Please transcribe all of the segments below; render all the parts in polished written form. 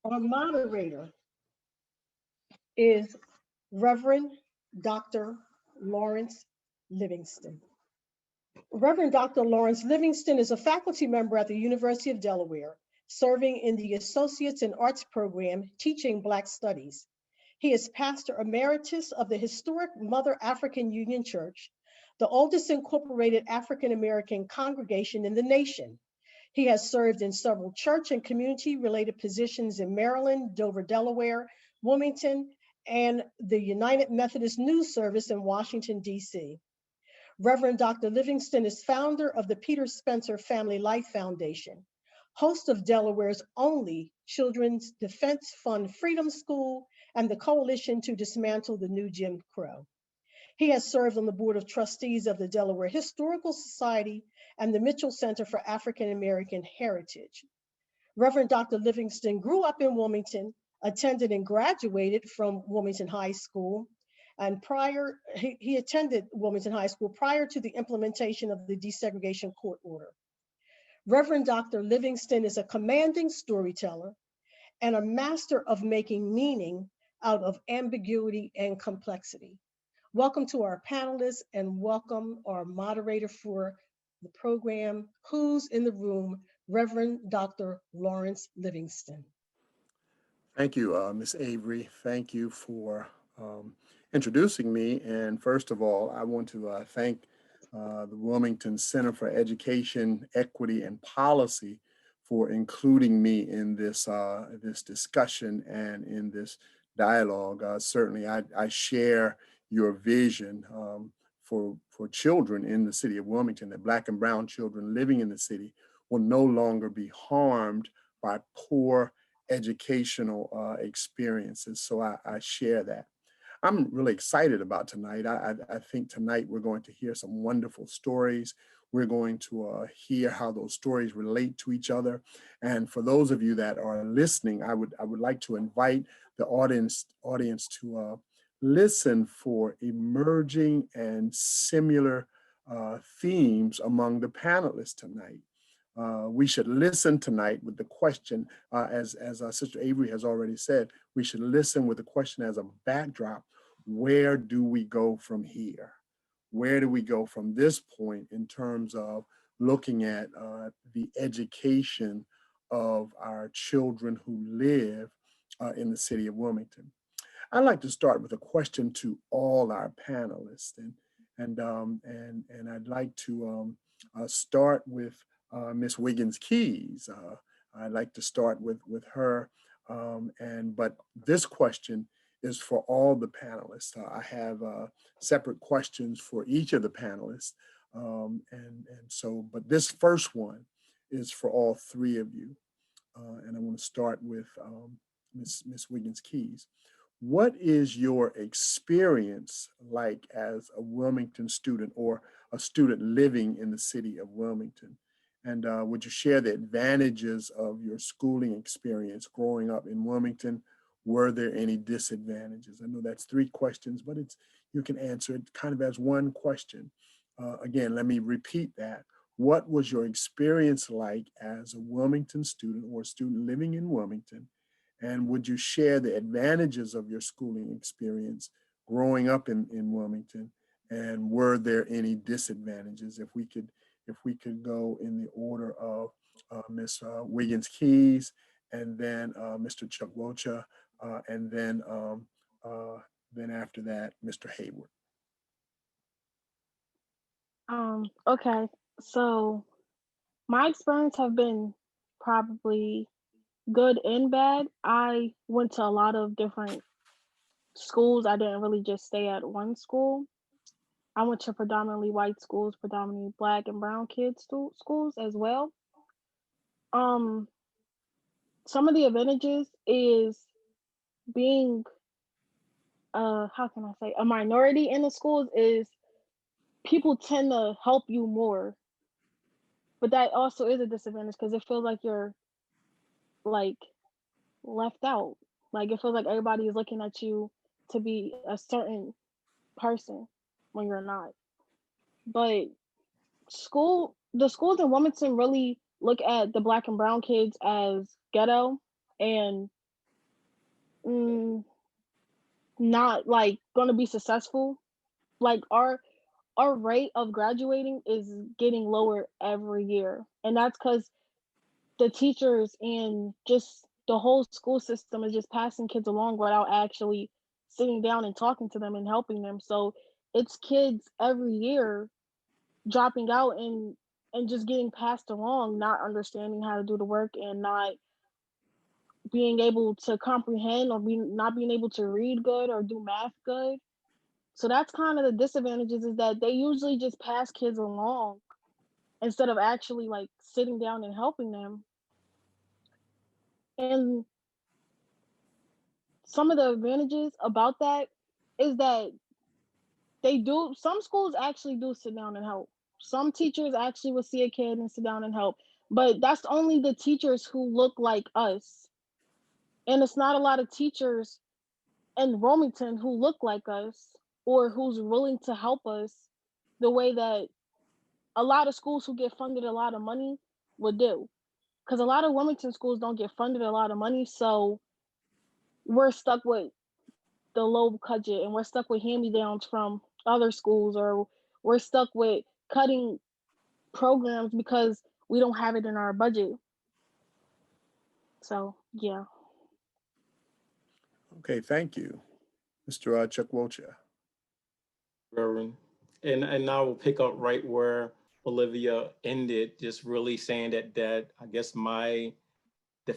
Our moderator is Reverend Dr. Lawrence Livingston. Reverend Dr. Lawrence Livingston is a faculty member at the University of Delaware, serving in the Associates in Arts program teaching Black Studies. He is pastor emeritus of the historic Mother African Union Church, the oldest incorporated African American congregation in the nation. He has served in several church and community related positions in Maryland, Dover, Delaware, Wilmington, and the United Methodist News Service in Washington, D.C. Reverend Dr. Livingston is founder of the Peter Spencer Family Life Foundation, host of Delaware's only Children's Defense Fund Freedom School, and the Coalition to Dismantle the New Jim Crow. He has served on the Board of Trustees of the Delaware Historical Society and the Mitchell Center for African American Heritage. Reverend Dr. Livingston grew up in Wilmington, attended and graduated from Wilmington High School, and he attended Wilmington High School prior to the implementation of the desegregation court order. Reverend Dr. Livingston is a commanding storyteller and a master of making meaning out of ambiguity and complexity. Welcome to our panelists and welcome our moderator for the program, Who's in the Room, Reverend Dr. Lawrence Livingston. Thank you, Ms. Avery. Thank you for introducing me. And first of all, I want to thank the Wilmington Center for Education, Equity, and Policy for including me in this, this discussion and in this dialogue. Certainly, I share your vision for children in the city of Wilmington, that Black and brown children living in the city will no longer be harmed by poor educational experiences. So I share that. I'm really excited about tonight. I think tonight we're going to hear some wonderful stories. We're going to hear how those stories relate to each other. And for those of you that are listening, I would like to invite the audience to listen for emerging and similar themes among the panelists tonight. We should listen tonight with the question, as Sister Avery has already said, we should listen with the question as a backdrop: where do we go from here? Where do we go from this point in terms of looking at the education of our children who live in the city of Wilmington? I'd like to start with a question to all our panelists, and I'd like to start with Ms. Wiggins Keys. I'd like to start with her, but this question is for all the panelists. I have separate questions for each of the panelists, but this first one is for all three of you, and I want to start with Ms. Wiggins Keys. What is your experience like as a Wilmington student or a student living in the city of Wilmington? And would you share the advantages of your schooling experience growing up in Wilmington? Were there any disadvantages? I know that's three questions, but you can answer it kind of as one question. Again, let me repeat that. What was your experience like as a Wilmington student or a student living in Wilmington? And would you share the advantages of your schooling experience growing up in Wilmington? And were there any disadvantages? If we could go in the order of Ms. Wiggins Keys, and then Mr. Chukwocha, and then after that, Mr. Hayward. Okay, so my experience have been probably good and bad. I went to a lot of different schools. I didn't really just stay at one school. I went to predominantly white schools, predominantly Black and brown kids schools as well. Some of the advantages is being how can I say, a minority in the schools is people tend to help you more. But that also is a disadvantage because it feels like you're like left out. Like it feels like everybody is looking at you to be a certain person when you're not. But the schools in Wilmington really look at the Black and brown kids as ghetto, and not like going to be successful. Like our rate of graduating is getting lower every year, and that's because the teachers and just the whole school system is just passing kids along without actually sitting down and talking to them and helping them. So it's kids every year dropping out and just getting passed along, not understanding how to do the work and not being able to comprehend or not being able to read good or do math good. So that's kind of the disadvantages, is that they usually just pass kids along instead of actually like sitting down and helping them. And some of the advantages about that is that some schools actually do sit down and help. Some teachers actually will see a kid and sit down and help, but that's only the teachers who look like us. And it's not a lot of teachers in Wilmington who look like us or who's willing to help us the way that a lot of schools who get funded a lot of money would do. Because a lot of Wilmington schools don't get funded a lot of money, so we're stuck with the low budget and we're stuck with hand-me-downs from other schools, or we're stuck with cutting programs because we don't have it in our budget. So yeah. Okay, thank you. Mr. Chuck Wilcher. Reverend. And I will pick up right where Olivia ended, just really saying that I guess the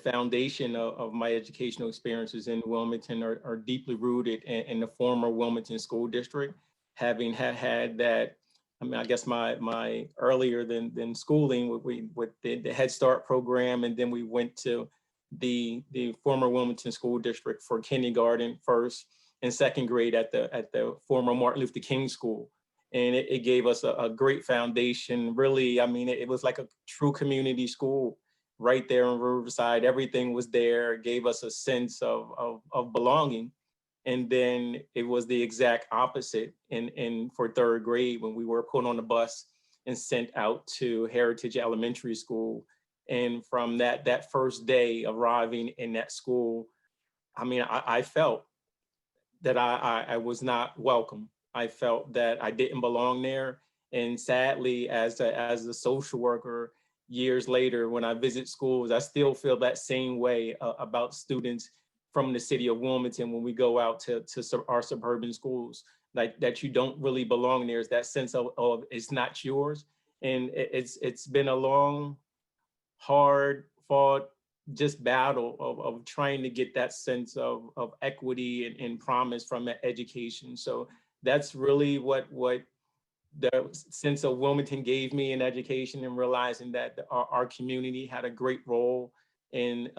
foundation of my educational experiences in Wilmington are deeply rooted in the former Wilmington School District, having had that. I mean, I guess my earlier than schooling with the Head Start program, and then we went to the former Wilmington School District for kindergarten, first and second grade at the former Martin Luther King School. And it gave us a great foundation. Really, I mean, it was like a true community school right there in Riverside. Everything was there. It gave us a sense of belonging. And then it was the exact opposite in for third grade, when we were put on the bus and sent out to Heritage Elementary School. And from that first day arriving in that school, I mean, I felt that I was not welcome. I felt that I didn't belong there. And sadly, as a social worker, years later, when I visit schools, I still feel that same way about students from the city of Wilmington when we go out to our suburban schools, like that you don't really belong there. Is that sense of it's not yours. And it's been a long, hard fought just battle of trying to get that sense of equity and promise from education. So that's really what the sense of Wilmington gave me in education, and realizing that our community had a great role in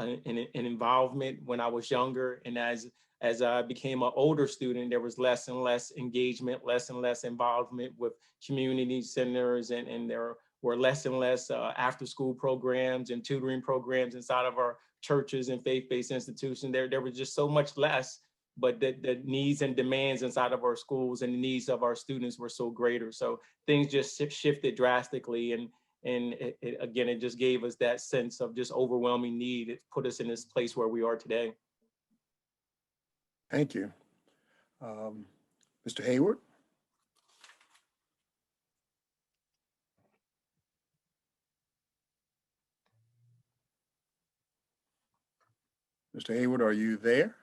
involvement when I was younger. And as I became an older student, there was less and less engagement, less and less involvement with community centers, and there were less and less after-school programs and tutoring programs inside of our churches and faith-based institutions. There was just so much less, but the needs and demands inside of our schools and the needs of our students were so greater. So things just shifted drastically, and again, it just gave us that sense of just overwhelming need. It put us in this place where we are today. Thank you. Mr. Hayward? Mr. Hayward, are you there?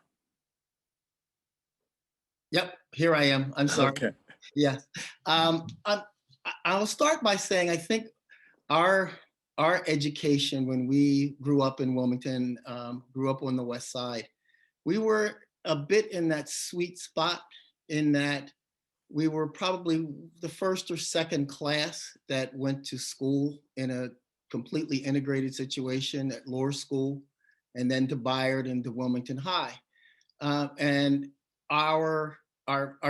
Yep, here I am. I'm sorry. Okay. Yeah. I'll start by saying I think our education, when we grew up in Wilmington, grew up on the West Side, we were a bit in that sweet spot, in that we were probably the first or second class that went to school in a completely integrated situation at Lohr School, and then to Bayard and to Wilmington High. And our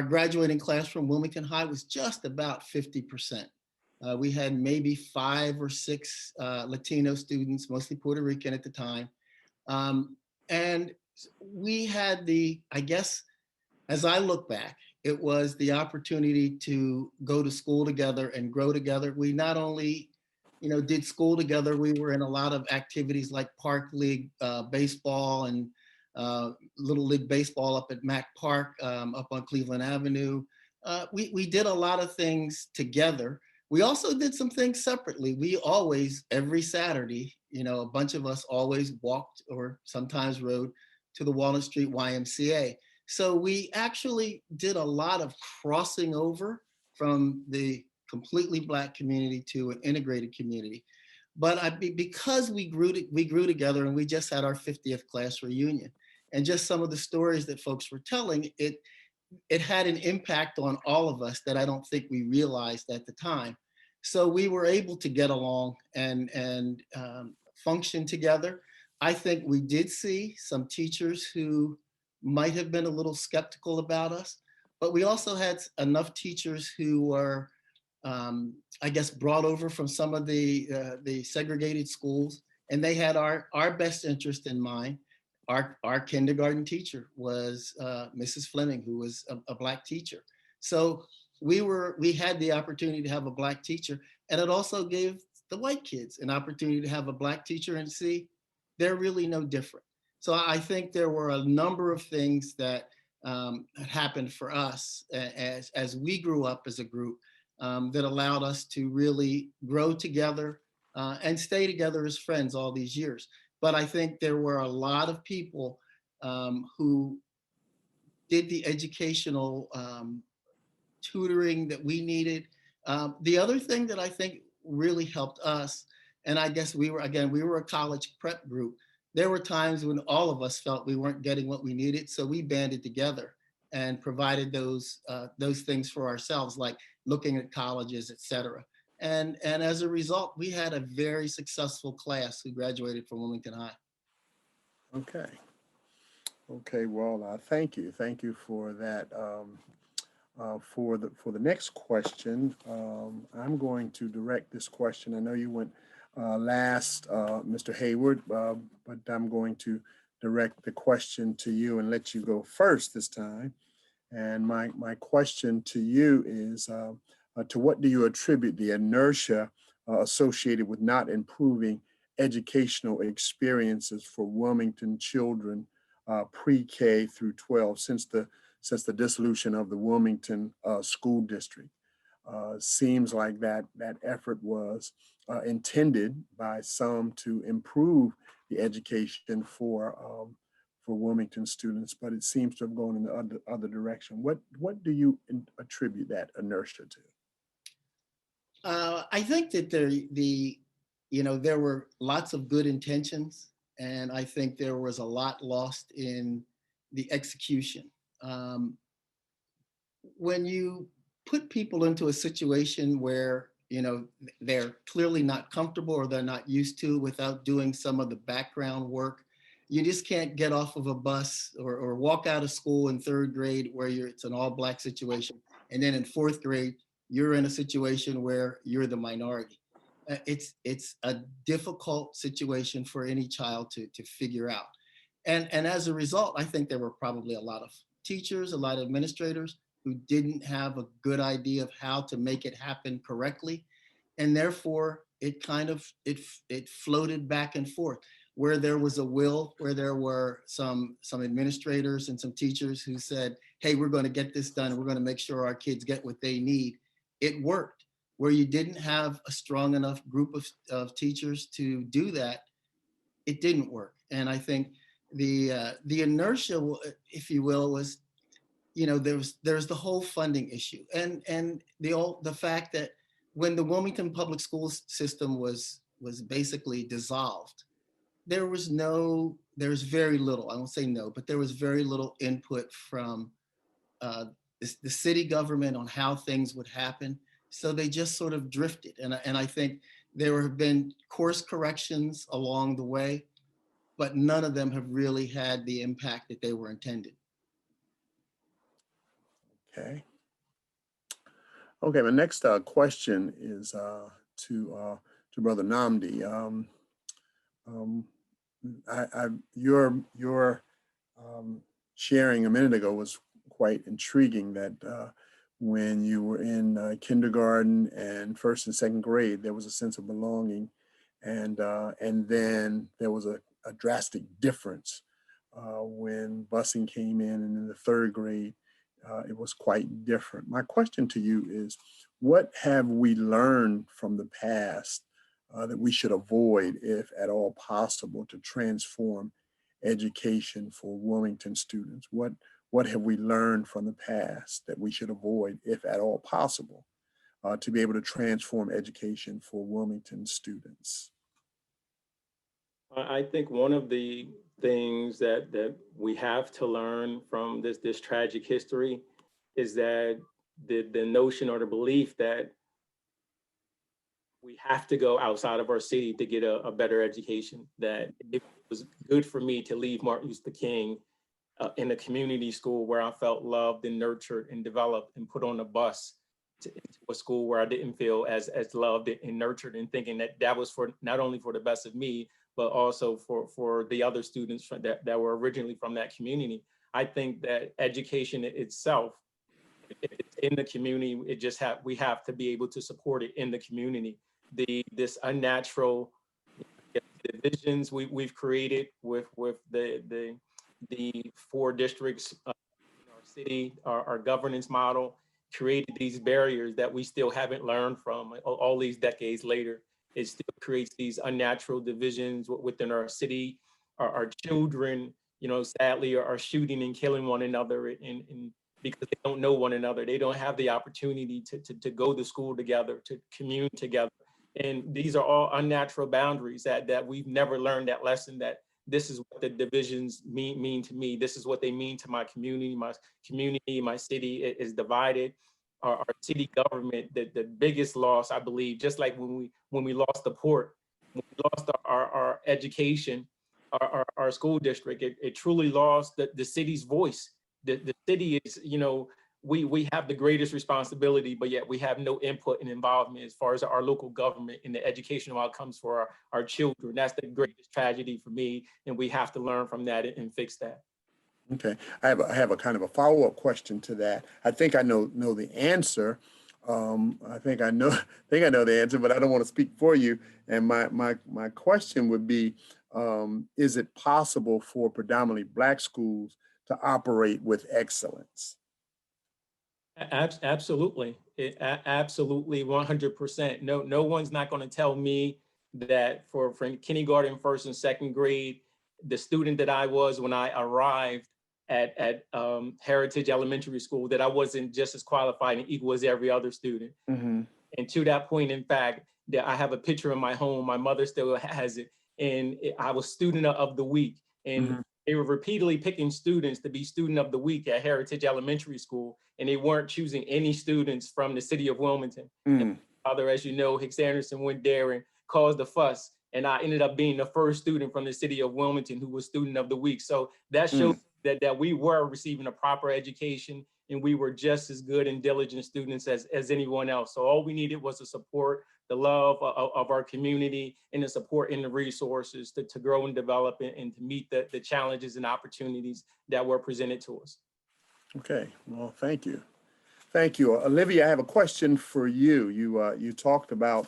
graduating class from Wilmington High was just about 50%. We had maybe 5 or 6 Latino students, mostly Puerto Rican at the time. And we had I guess, as I look back, it was the opportunity to go to school together and grow together. We not only, did school together, we were in a lot of activities like Park League baseball and Little League Baseball up at Mack Park, up on Cleveland Avenue. We did a lot of things together. We also did some things separately. We always, every Saturday, a bunch of us always walked or sometimes rode to the Walnut Street YMCA. So we actually did a lot of crossing over from the completely Black community to an integrated community. But because we grew together, and we just had our 50th class reunion, and just some of the stories that folks were telling, it had an impact on all of us that I don't think we realized at the time. So we were able to get along and function together. I think we did see some teachers who might have been a little skeptical about us, but we also had enough teachers who were, I guess, brought over from some of the segregated schools, and they had our best interest in mind. Our kindergarten teacher was Mrs. Fleming, who was a Black teacher. So we had the opportunity to have a Black teacher, and it also gave the white kids an opportunity to have a Black teacher and see they're really no different. So I think there were a number of things that happened for us as we grew up as a group that allowed us to really grow together and stay together as friends all these years. But I think there were a lot of people who did the educational tutoring that we needed. The other thing that I think really helped us, and I guess we were a college prep group. There were times when all of us felt we weren't getting what we needed, so we banded together and provided those things for ourselves, like looking at colleges, et cetera. And as a result, we had a very successful class who graduated from Wilmington High. Okay. Okay, well, thank you. Thank you for that. For the next question, I'm going to direct this question. I know you went last, Mr. Hayward, but I'm going to direct the question to you and let you go first this time. And my question to you is, to what do you attribute the inertia associated with not improving educational experiences for Wilmington children pre-K through 12 since the dissolution of the Wilmington school district? Seems like that effort was intended by some to improve the education for Wilmington students, but it seems to have gone in the other direction. What do you attribute that inertia to? I think that there were lots of good intentions, and I think there was a lot lost in the execution. When you put people into a situation where they're clearly not comfortable or they're not used to without doing some of the background work, you just can't get off of a bus or walk out of school in third grade where it's an all Black situation, and then in fourth grade you're in a situation where you're the minority. It's a difficult situation for any child to figure out, and as a result, I think there were probably a lot of teachers, a lot of administrators who didn't have a good idea of how to make it happen correctly, and therefore it kind of it floated back and forth. Where there was a will, where there were some administrators and some teachers who said, hey, we're going to get this done, we're going to make sure our kids get what they need, it worked. Where you didn't have a strong enough group of teachers to do that, it didn't work. And I think the inertia, if you will, was, there's the whole funding issue, and the fact that when the Wilmington public school system was basically dissolved, there's very little, I won't say no, but there was very little input from the city government on how things would happen. So they just sort of drifted. And I think there have been course corrections along the way, but none of them have really had the impact that they were intended. Okay. Okay, my next question is to Brother Namdi. Your sharing a minute ago was quite intriguing, that when you were in kindergarten and first and second grade, there was a sense of belonging, and then there was a drastic difference when busing came in, and in the third grade, it was quite different. My question to you is, what have we learned from the past that we should avoid, if at all possible, to transform education for Wilmington students? What have we learned from the past that we should avoid, if at all possible, to be able to transform education for Wilmington students? I think one of the things that we have to learn from this tragic history is that the notion or the belief that we have to go outside of our city to get a better education, that it was good for me to leave Martin Luther King in a community school where I felt loved and nurtured and developed, and put on a bus into a school where I didn't feel as loved and nurtured, and thinking that that was for not only for the best of me, but also for the other students that were originally from that community. I think that education itself, if it's in the community, we have to be able to support it in the community. This unnatural divisions we've created with the 4 districts in our city, our governance model, created these barriers that we still haven't learned from all these decades later. It still creates these unnatural divisions within our city. Our children, sadly, are shooting and killing one another, and because they don't know one another. They don't have the opportunity to go to school together, to commune together. And these are all unnatural boundaries that we've never learned that lesson, that this is what the divisions mean to me. This is what they mean to my community. My city is divided. Our city government, the biggest loss, I believe, just like when we lost the port, when we lost our education, our school district, it truly lost the city's voice. The city is, we have the greatest responsibility, but yet we have no input and involvement as far as our local government and the educational outcomes for our children. That's the greatest tragedy for me, and we have to learn from that and fix that. Okay, I have a kind of a follow-up question to that. I think I know the answer. I think I know the answer, but I don't want to speak for you. And my question would be, is it possible for predominantly Black schools to operate with excellence? Absolutely, absolutely, 100%. No one's not going to tell me that for kindergarten, first and second grade, the student that I was when I arrived at Heritage Elementary School, that I wasn't just as qualified and equal as every other student. Mm-hmm. And to that point, in fact, that I have a picture in my home, my mother still has it, and I was student of the week. And Mm-hmm. they were repeatedly picking students to be student of the week at Heritage Elementary School, and they weren't choosing any students from the city of Wilmington. And my father, as you know, Hicks Anderson, went there and caused a fuss, and I ended up being the first student from the city of Wilmington who was student of the week. So that shows that we were receiving a proper education, and we were just as good and diligent students as anyone else. So all we needed was the support, the love of our community, and the support and the resources to grow and develop and to meet the challenges and opportunities that were presented to us. Okay, well, thank you. Thank you. Olivia, I have a question for you. You talked about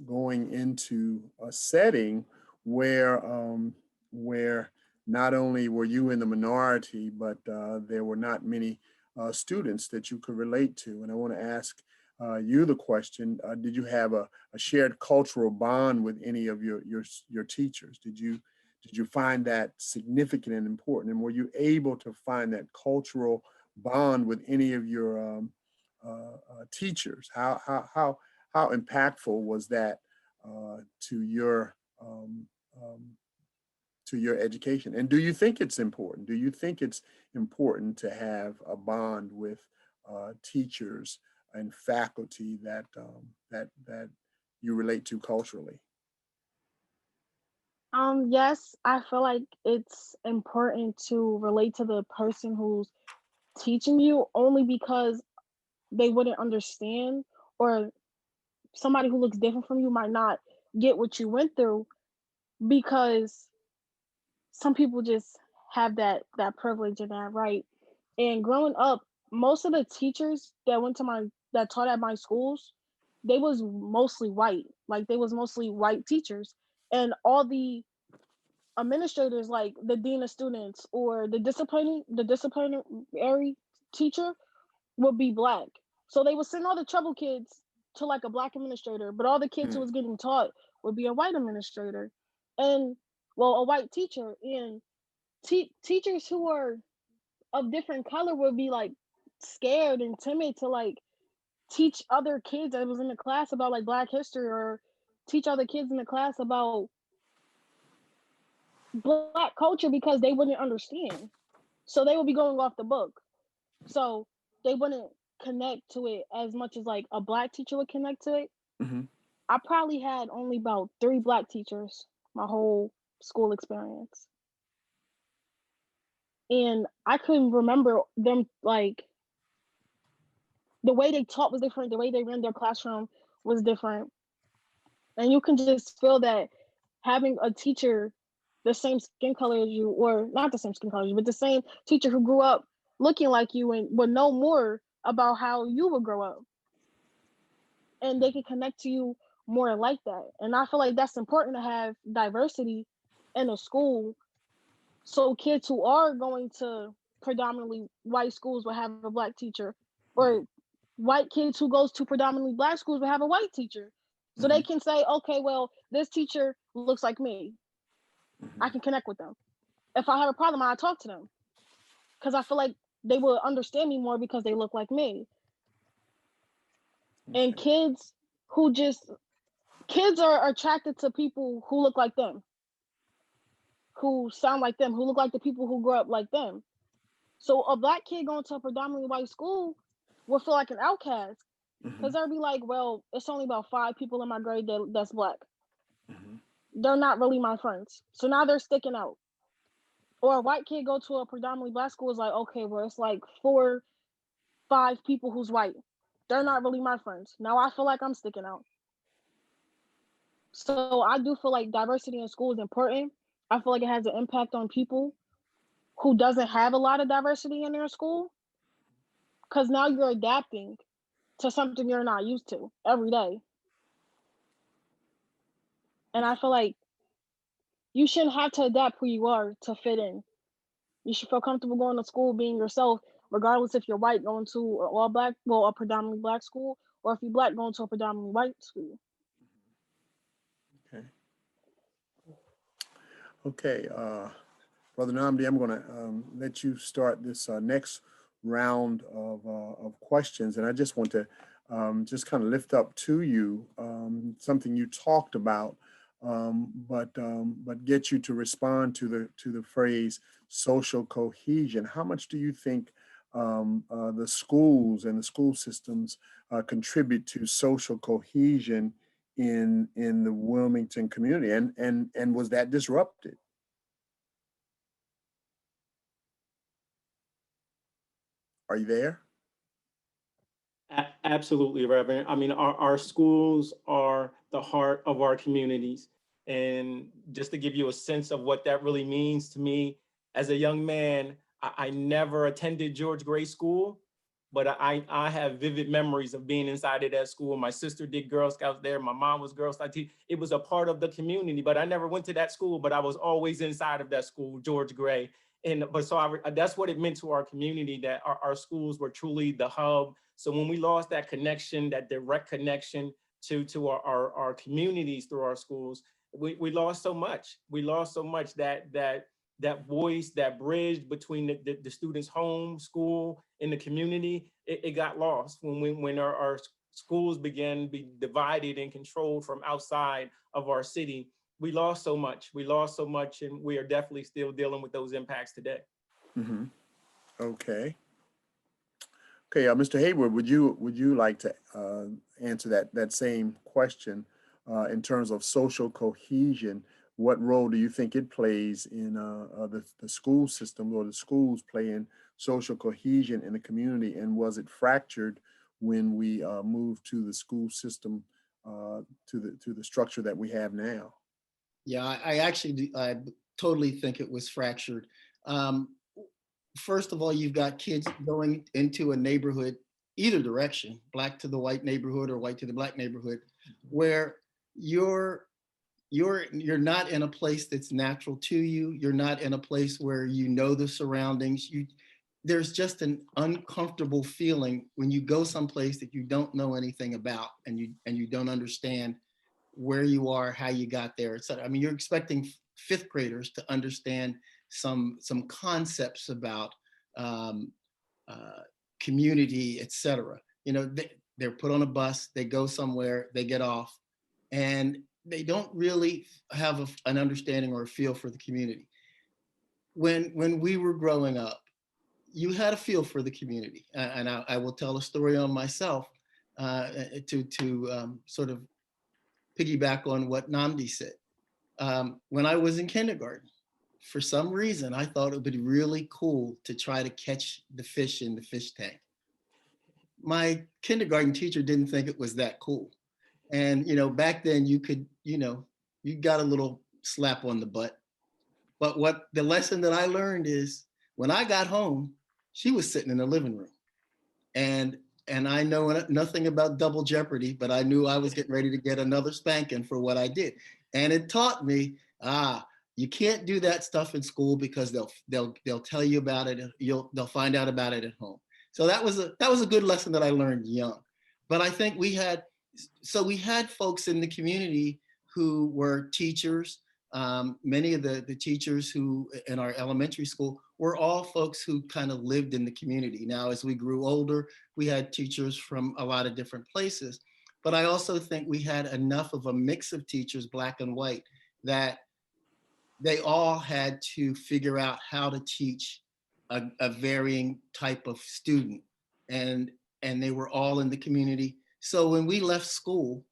going into a setting where not only were you in the minority, but there were not many students that you could relate to. And I want to ask you the question: did you have a shared cultural bond with any of your teachers? Did you find that significant and important? And were you able to find that cultural bond with any of your teachers? How impactful was that to your education? And do you think it's important? Do you think it's important to have a bond with teachers and faculty that you relate to culturally? Yes, I feel like it's important to relate to the person who's teaching you, only because they wouldn't understand, or somebody who looks different from you might not get what you went through, because some people just have that privilege and that right. And growing up, most of the teachers that taught at my schools, they was mostly white. Like, they was mostly white teachers, and all the administrators like the dean of students or the disciplinary teacher would be Black. So they would send all the trouble kids to like a Black administrator, but all the kids who was getting taught would be a white administrator, and well, a white teacher. And teachers who are of different color would be like scared and timid to like teach other kids that was in the class about like Black history, or teach other kids in the class about Black culture, because they wouldn't understand. So they would be going off the book. So they wouldn't connect to it as much as like a Black teacher would connect to it. Mm-hmm. I probably had only about 3 Black teachers my whole school experience. And I couldn't remember them, like, the way they taught was different, the way they ran their classroom was different. And you can just feel that having a teacher the same skin color as you, or not the same skin color as you, but the same teacher who grew up looking like you and would know more about how you would grow up. And they can connect to you more like that. And I feel like that's important to have diversity in a school. So kids who are going to predominantly white schools will have a Black teacher, or white kids who goes to predominantly Black schools will have a white teacher. So they can say, okay, well, this teacher looks like me. I can connect with them. If I have a problem, I talk to them, because I feel like they will understand me more because they look like me. And kids are attracted to people who look like them, who sound like them, who look like the people who grew up like them. So a Black kid going to a predominantly white school will feel like an outcast, because they'll be like, well, it's only about 5 people in my grade that's Black. They're not really my friends. So now they're sticking out. Or a white kid go to a predominantly Black school is like, okay, well, it's like 4, 5 people who's white. They're not really my friends. Now I feel like I'm sticking out. So I do feel like diversity in school is important. I feel like it has an impact on people who doesn't have a lot of diversity in their school, because now you're adapting to something you're not used to every day. And I feel like you shouldn't have to adapt who you are to fit in. You should feel comfortable going to school being yourself, regardless if you're white going to an all Black, well, a predominantly Black school, or if you're Black going to a predominantly white school. Okay. Okay, Brother Namdi, I'm going to let you start this next round of questions, and I just want to just kind of lift up to you something you talked about, but get you to respond to the phrase social cohesion. How much do you think the schools and the school systems contribute to social cohesion in the Wilmington community, and was that disrupted? Are you there? Absolutely, Reverend. I mean, our schools are the heart of our communities. And just to give you a sense of what that really means to me, as a young man, I never attended George Gray School, but I have vivid memories of being inside of that school. My sister did Girl Scouts there. My mom was Girl Scout teacher. It was a part of the community, but I never went to that school, but I was always inside of that school, George Gray. That's what it meant to our community, that our schools were truly the hub. So when we lost that connection, that direct connection to our communities through our schools, we lost so much. We lost so much that voice, that bridge between the students' home, school, and the community, it got lost when our schools began to be divided and controlled from outside of our city. We lost so much. We lost so much, and we are definitely still dealing with those impacts today. Mm-hmm. Okay. Okay, Mr. Hayward, would you like to answer that same question in terms of social cohesion? What role do you think it plays in the school system, or the schools play in social cohesion in the community? And was it fractured when we moved to the school system, to the structure that we have now? Yeah, I totally think it was fractured. First of all, you've got kids going into a neighborhood, either direction, Black to the white neighborhood or white to the Black neighborhood, where you're not in a place that's natural to you. You're not in a place where you know the surroundings. There's just an uncomfortable feeling when you go someplace that you don't know anything about, and you don't understand where you are, how you got there, etc. I mean, you're expecting fifth graders to understand some concepts about um, community, etc. You know, they're put on a bus, they go somewhere, they get off, and they don't really have an understanding or a feel for the community. When we were growing up, you had a feel for the community, and I will tell a story on myself to sort of piggyback on what Namdi said. When I was in kindergarten, for some reason, I thought it would be really cool to try to catch the fish in the fish tank. My kindergarten teacher didn't think it was that cool. And, back then you could, you got a little slap on the butt. But what the lesson that I learned is when I got home, she was sitting in the living room. And I know nothing about double jeopardy, but I knew I was getting ready to get another spanking for what I did. And it taught me, you can't do that stuff in school because they'll tell you about it. They'll find out about it at home. So that was a good lesson that I learned young. But I think we had folks in the community who were teachers. Many of the teachers who in our elementary school were all folks who kind of lived in the community. Now, as we grew older, we had teachers from a lot of different places. But I also think we had enough of a mix of teachers, black and white, that they all had to figure out how to teach a varying type of student. And they were all in the community. So when we left school,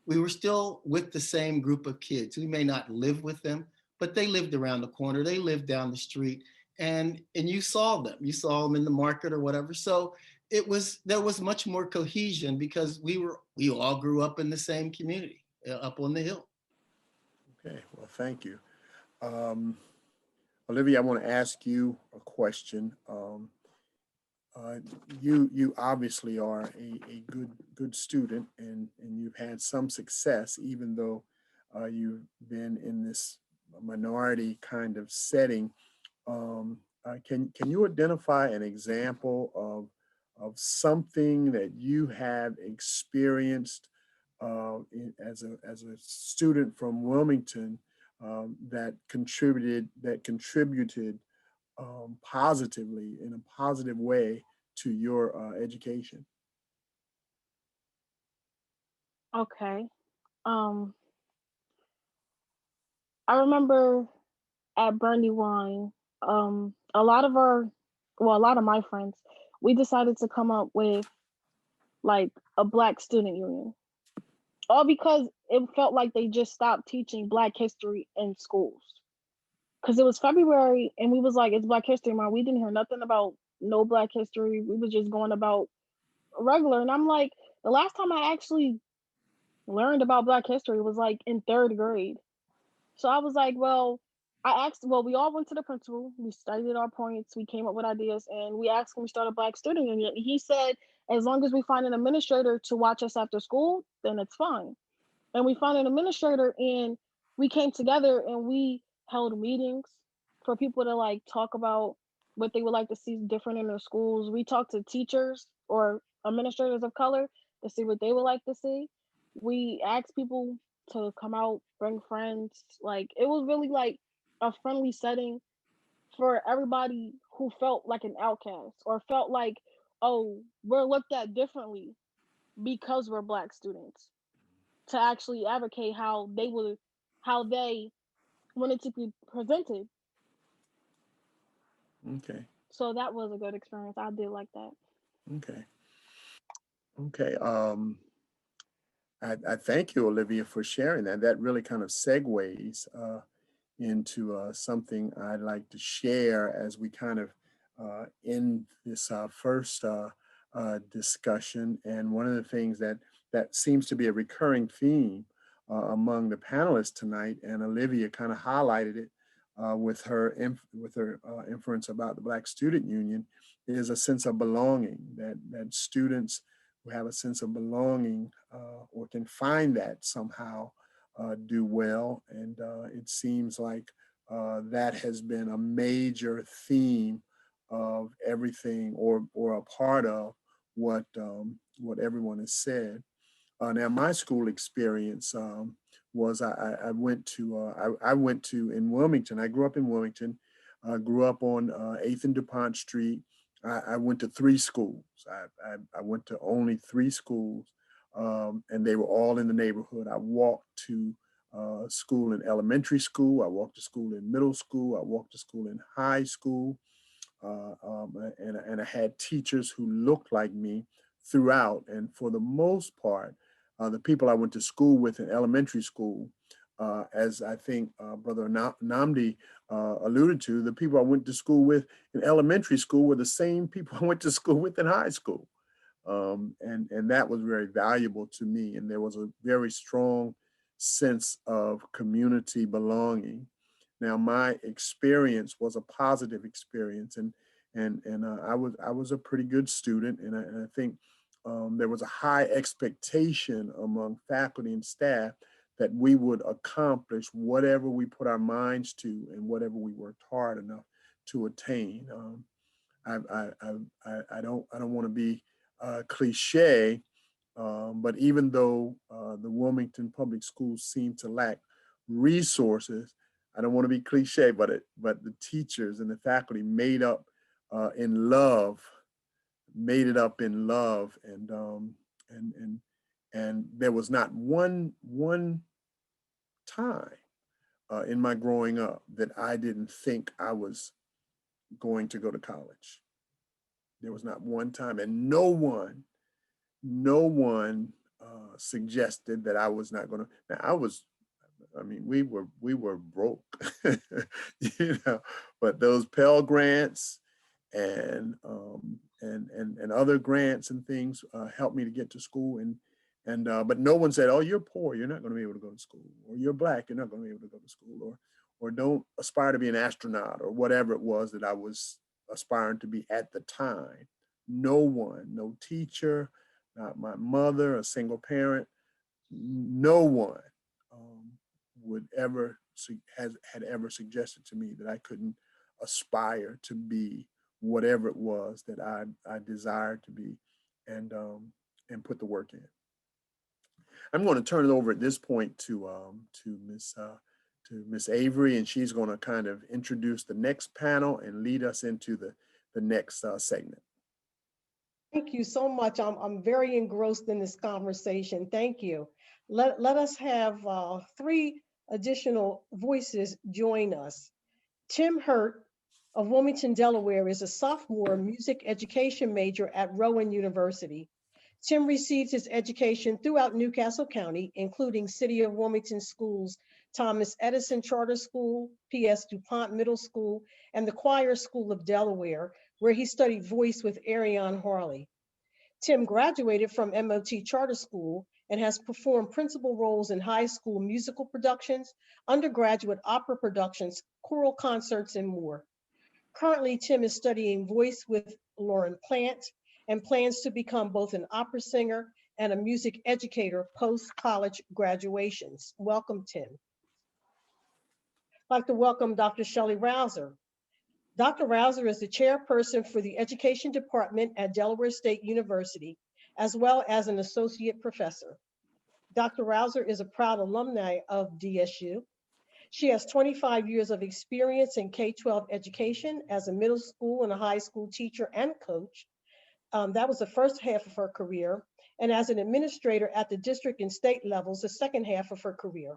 we were still with the same group of kids. We may not live with them, but they lived around the corner. They lived down the street, and you saw them. You saw them in the market or whatever. So there was much more cohesion because we all grew up in the same community up on the hill. Okay, well, thank you. Olivia, I want to ask you a question. You obviously are a good student, and you've had some success, even though you've been in this minority kind of setting. Can you identify an example of something that you have experienced as a student from Wilmington that contributed positively in a positive way to your education? Okay. I remember at Brandywine, a lot of my friends, we decided to come up with like a Black student union. All because it felt like they just stopped teaching Black history in schools. Because it was February and we was like, it's Black History Month. We didn't hear nothing about no Black history. We was just going about regular. And I'm like, the last time I actually learned about Black history was like in 3rd grade. So I was like, well, we all went to the principal. We studied our points. We came up with ideas and we asked him to start a Black student union. He said, as long as we find an administrator to watch us after school, then it's fine. And we found an administrator and we came together and we held meetings for people to like talk about what they would like to see different in their schools. We talked to teachers or administrators of color to see what they would like to see. We asked people to come out, bring friends. Like it was really like a friendly setting for everybody who felt like an outcast or felt like, oh, we're looked at differently because we're Black students, to actually advocate how they wanted to be presented. Okay. So that was a good experience. I did like that. Okay. Okay. I thank you, Olivia, for sharing that. That really kind of segues into something I'd like to share as we kind of end this first discussion. And one of the things that seems to be a recurring theme among the panelists tonight, and Olivia kind of highlighted it with her inference about the Black Student Union, is a sense of belonging, that students who have a sense of belonging or can find that somehow do well. And it seems like that has been a major theme of everything or a part of what everyone has said. Now, my school experience was I went to in Wilmington. I grew up in Wilmington. Grew up on 8th and DuPont Street. I went to 3 schools. I went to only 3 schools, and they were all in the neighborhood. I walked to school in elementary school. I walked to school in middle school. I walked to school in high school. And I had teachers who looked like me throughout. And for the most part, the people I went to school with in elementary school, as I think Brother Namdi alluded to, the people I went to school with in elementary school were the same people I went to school with in high school. And that was very valuable to me. And there was a very strong sense of community belonging. Now, my experience was a positive experience, and I was a pretty good student, and I think there was a high expectation among faculty and staff that we would accomplish whatever we put our minds to and whatever we worked hard enough to attain. I don't want to be cliche, but even though the Wilmington Public Schools seem to lack resources, I don't want to be cliche, but the teachers and the faculty made it up in love, and there was not one time in my growing up that I didn't think I was going to go to college. There was not one time, and no one suggested that I was not going to. Now we were broke, but those Pell Grants and other grants and things helped me to get to school. But no one said, "Oh, you're poor, you're not going to be able to go to school," or "You're black, you're not going to be able to go to school," or "Don't aspire to be an astronaut," or whatever it was that I was aspiring to be at the time. No one, no teacher, not my mother, a single parent, no one had ever suggested to me that I couldn't aspire to be whatever it was that I desired to be, and put the work in. I'm going to turn it over at this point to Miss Avery, and she's going to kind of introduce the next panel and lead us into the next segment. Thank you so much. I'm very engrossed in this conversation. Thank you. Let us have 3 additional voices join us. Tim Hurt of Wilmington, Delaware, is a sophomore music education major at Rowan University. Tim received his education throughout Newcastle County, including City of Wilmington Schools, Thomas Edison Charter School, P.S. DuPont Middle School, and the Choir School of Delaware, where he studied voice with Ariane Harley. Tim graduated from MOT Charter School and has performed principal roles in high school musical productions, undergraduate opera productions, choral concerts, and more. Currently, Tim is studying voice with Lauren Plant and plans to become both an opera singer and a music educator post-college graduations. Welcome, Tim. I'd like to welcome Dr. Shelley Rouser. Dr. Rouser is the chairperson for the Education Department at Delaware State University, as well as an associate professor. Dr. Rouser is a proud alumni of DSU. She has 25 years of experience in K-12 education as a middle school and a high school teacher and coach. That was the first half of her career, and as an administrator at the district and state levels, the second half of her career.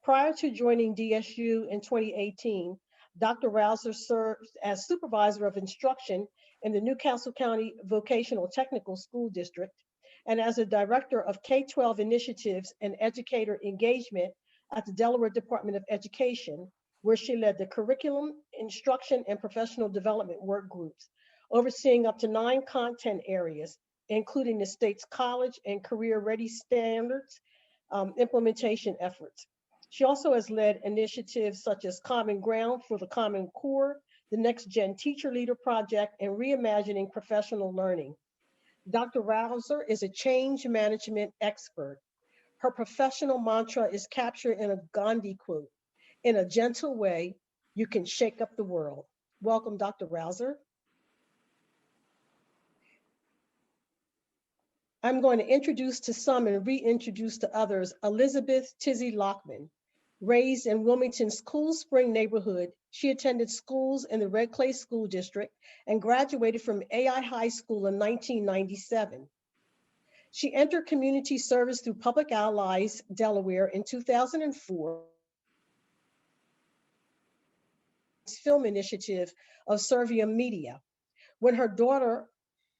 Prior to joining DSU in 2018, Dr. Rouser served as supervisor of instruction in the Newcastle County Vocational Technical School District and as a director of K-12 initiatives and educator engagement at the Delaware Department of Education, where she led the curriculum, instruction, and professional development work groups, overseeing up to 9 content areas, including the state's college and career-ready standards implementation efforts. She also has led initiatives such as Common Ground for the Common Core, the Next Gen Teacher Leader Project, and Reimagining Professional Learning. Dr. Rouser is a change management expert. Her professional mantra is captured in a Gandhi quote: "In a gentle way, you can shake up the world." Welcome, Dr. Rausser. I'm going to introduce to some and reintroduce to others Elizabeth Tizzy Lockman. Raised in Wilmington's Cool Spring neighborhood, she attended schools in the Red Clay School District and graduated from AI High School in 1997. She entered community service through Public Allies Delaware in 2004. Film initiative of Servium Media. When her daughter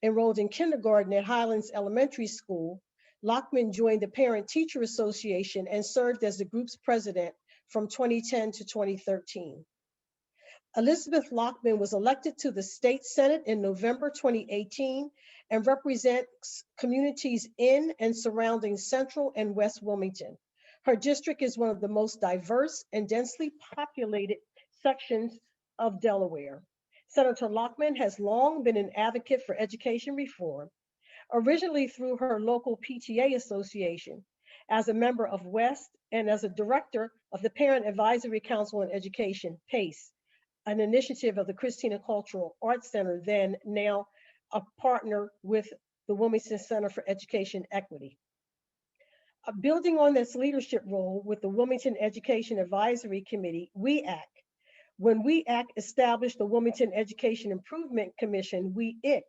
enrolled in kindergarten at Highlands Elementary School, Lockman joined the Parent Teacher Association and served as the group's president from 2010 to 2013. Elizabeth Lockman was elected to the State Senate in November 2018 and represents communities in and surrounding Central and West Wilmington. Her district is one of the most diverse and densely populated sections of Delaware. Senator Lockman has long been an advocate for education reform, originally through her local PTA association, as a member of West, and as a director of the Parent Advisory Council on Education, PACE, an initiative of the Christina Cultural Arts Center, then now a partner with the Wilmington Center for Education Equity. Building on this leadership role with the Wilmington Education Advisory Committee, WEAC, when WEAC established the Wilmington Education Improvement Commission, WEIC,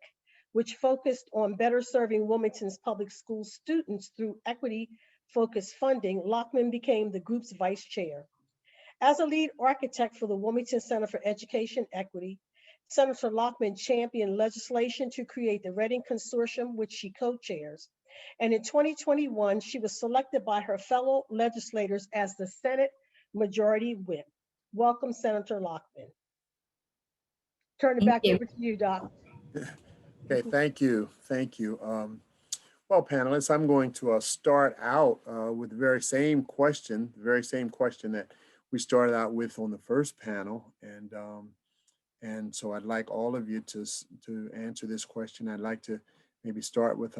which focused on better serving Wilmington's public school students through equity-focused funding, Lockman became the group's vice chair. As a lead architect for the Wilmington Center for Education Equity, Senator Lockman championed legislation to create the Reading Consortium, which she co-chairs. And in 2021, she was selected by her fellow legislators as the Senate Majority Whip. Welcome, Senator Lockman. Turn it back over to you, Doc. Okay, thank you. Thank you. Well, panelists, I'm going to start out with the very same question that we started out with on the first panel. And so I'd like all of you to answer this question. I'd like to maybe start with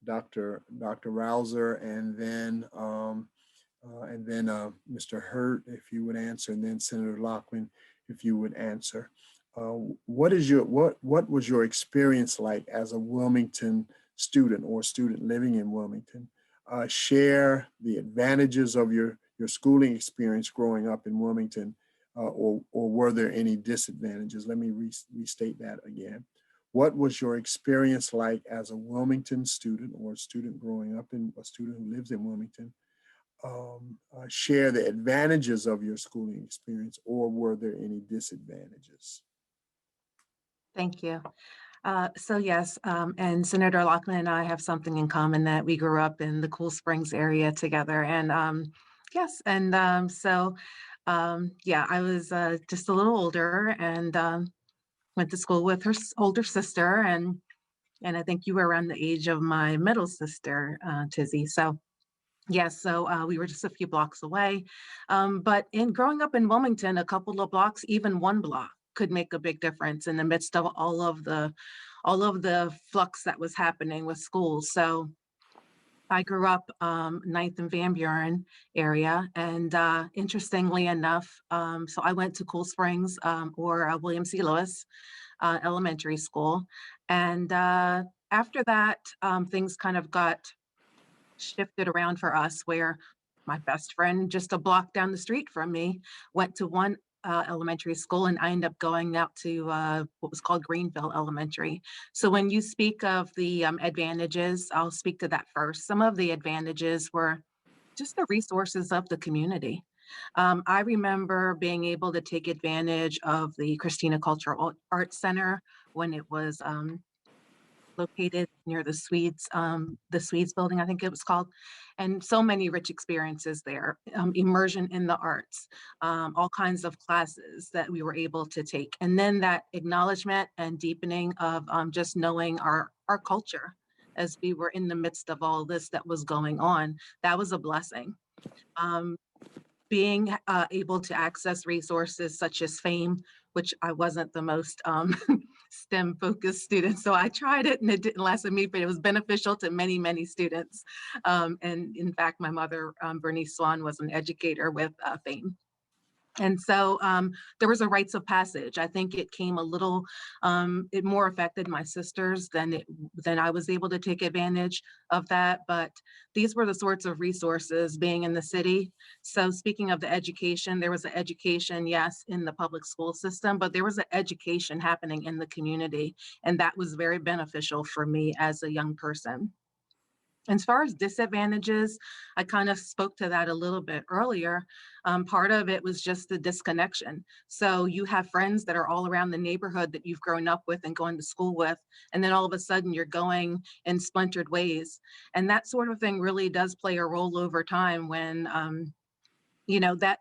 Dr. Rausser, and then Mr. Hurt, if you would answer, and then Senator Lockman, if you would answer. What was your experience like as a Wilmington student or student living in Wilmington? Share the advantages of your schooling experience growing up in Wilmington, or were there any disadvantages? Let me restate that again. What was your experience like as a Wilmington student or a student growing up in a student who lives in Wilmington? Share the advantages of your schooling experience, or were there any disadvantages? Thank you. So yes, and Senator Lockman and I have something in common, that we grew up in the Cool Springs area together. And yes, and so yeah, I was just a little older, and went to school with her older sister, and I think you were around the age of my middle sister, Tizzy. So yes, so we were just a few blocks away. But in growing up in Wilmington, a couple of blocks, even one block, could make a big difference in the midst of all of the flux that was happening with schools. So I grew up 9th and Van Buren area, and interestingly enough, so I went to Cool Springs or William C. Lewis Elementary School, and after that, things kind of got shifted around for us, where my best friend just a block down the street from me went to one elementary school, and I ended up going out to what was called Greenville Elementary. So when you speak of the advantages, I'll speak to that first. Some of the advantages were just the resources of the community. I remember being able to take advantage of the Christina Cultural Arts Center when it was located near the Swedes building, I think it was called, and so many rich experiences there, immersion in the arts, all kinds of classes that we were able to take. And then that acknowledgement and deepening of just knowing our culture as we were in the midst of all this that was going on, that was a blessing. Being able to access resources such as FAME, which I wasn't the most STEM focused students. So I tried it and it didn't last with me, but it was beneficial to many, many students. And in fact, my mother, Bernice Swan, was an educator with fame. And so there was a rites of passage. I think it came a little, it more affected my sisters than I was able to take advantage of that. But these were the sorts of resources being in the city. So speaking of the education, there was an education, yes, in the public school system, but there was an education happening in the community. And that was very beneficial for me as a young person. As far as disadvantages, I kind of spoke to that a little bit earlier. Part of it was just the disconnection. So you have friends that are all around the neighborhood that you've grown up with and going to school with, and then all of a sudden you're going in splintered ways. And that sort of thing really does play a role over time when, you know, that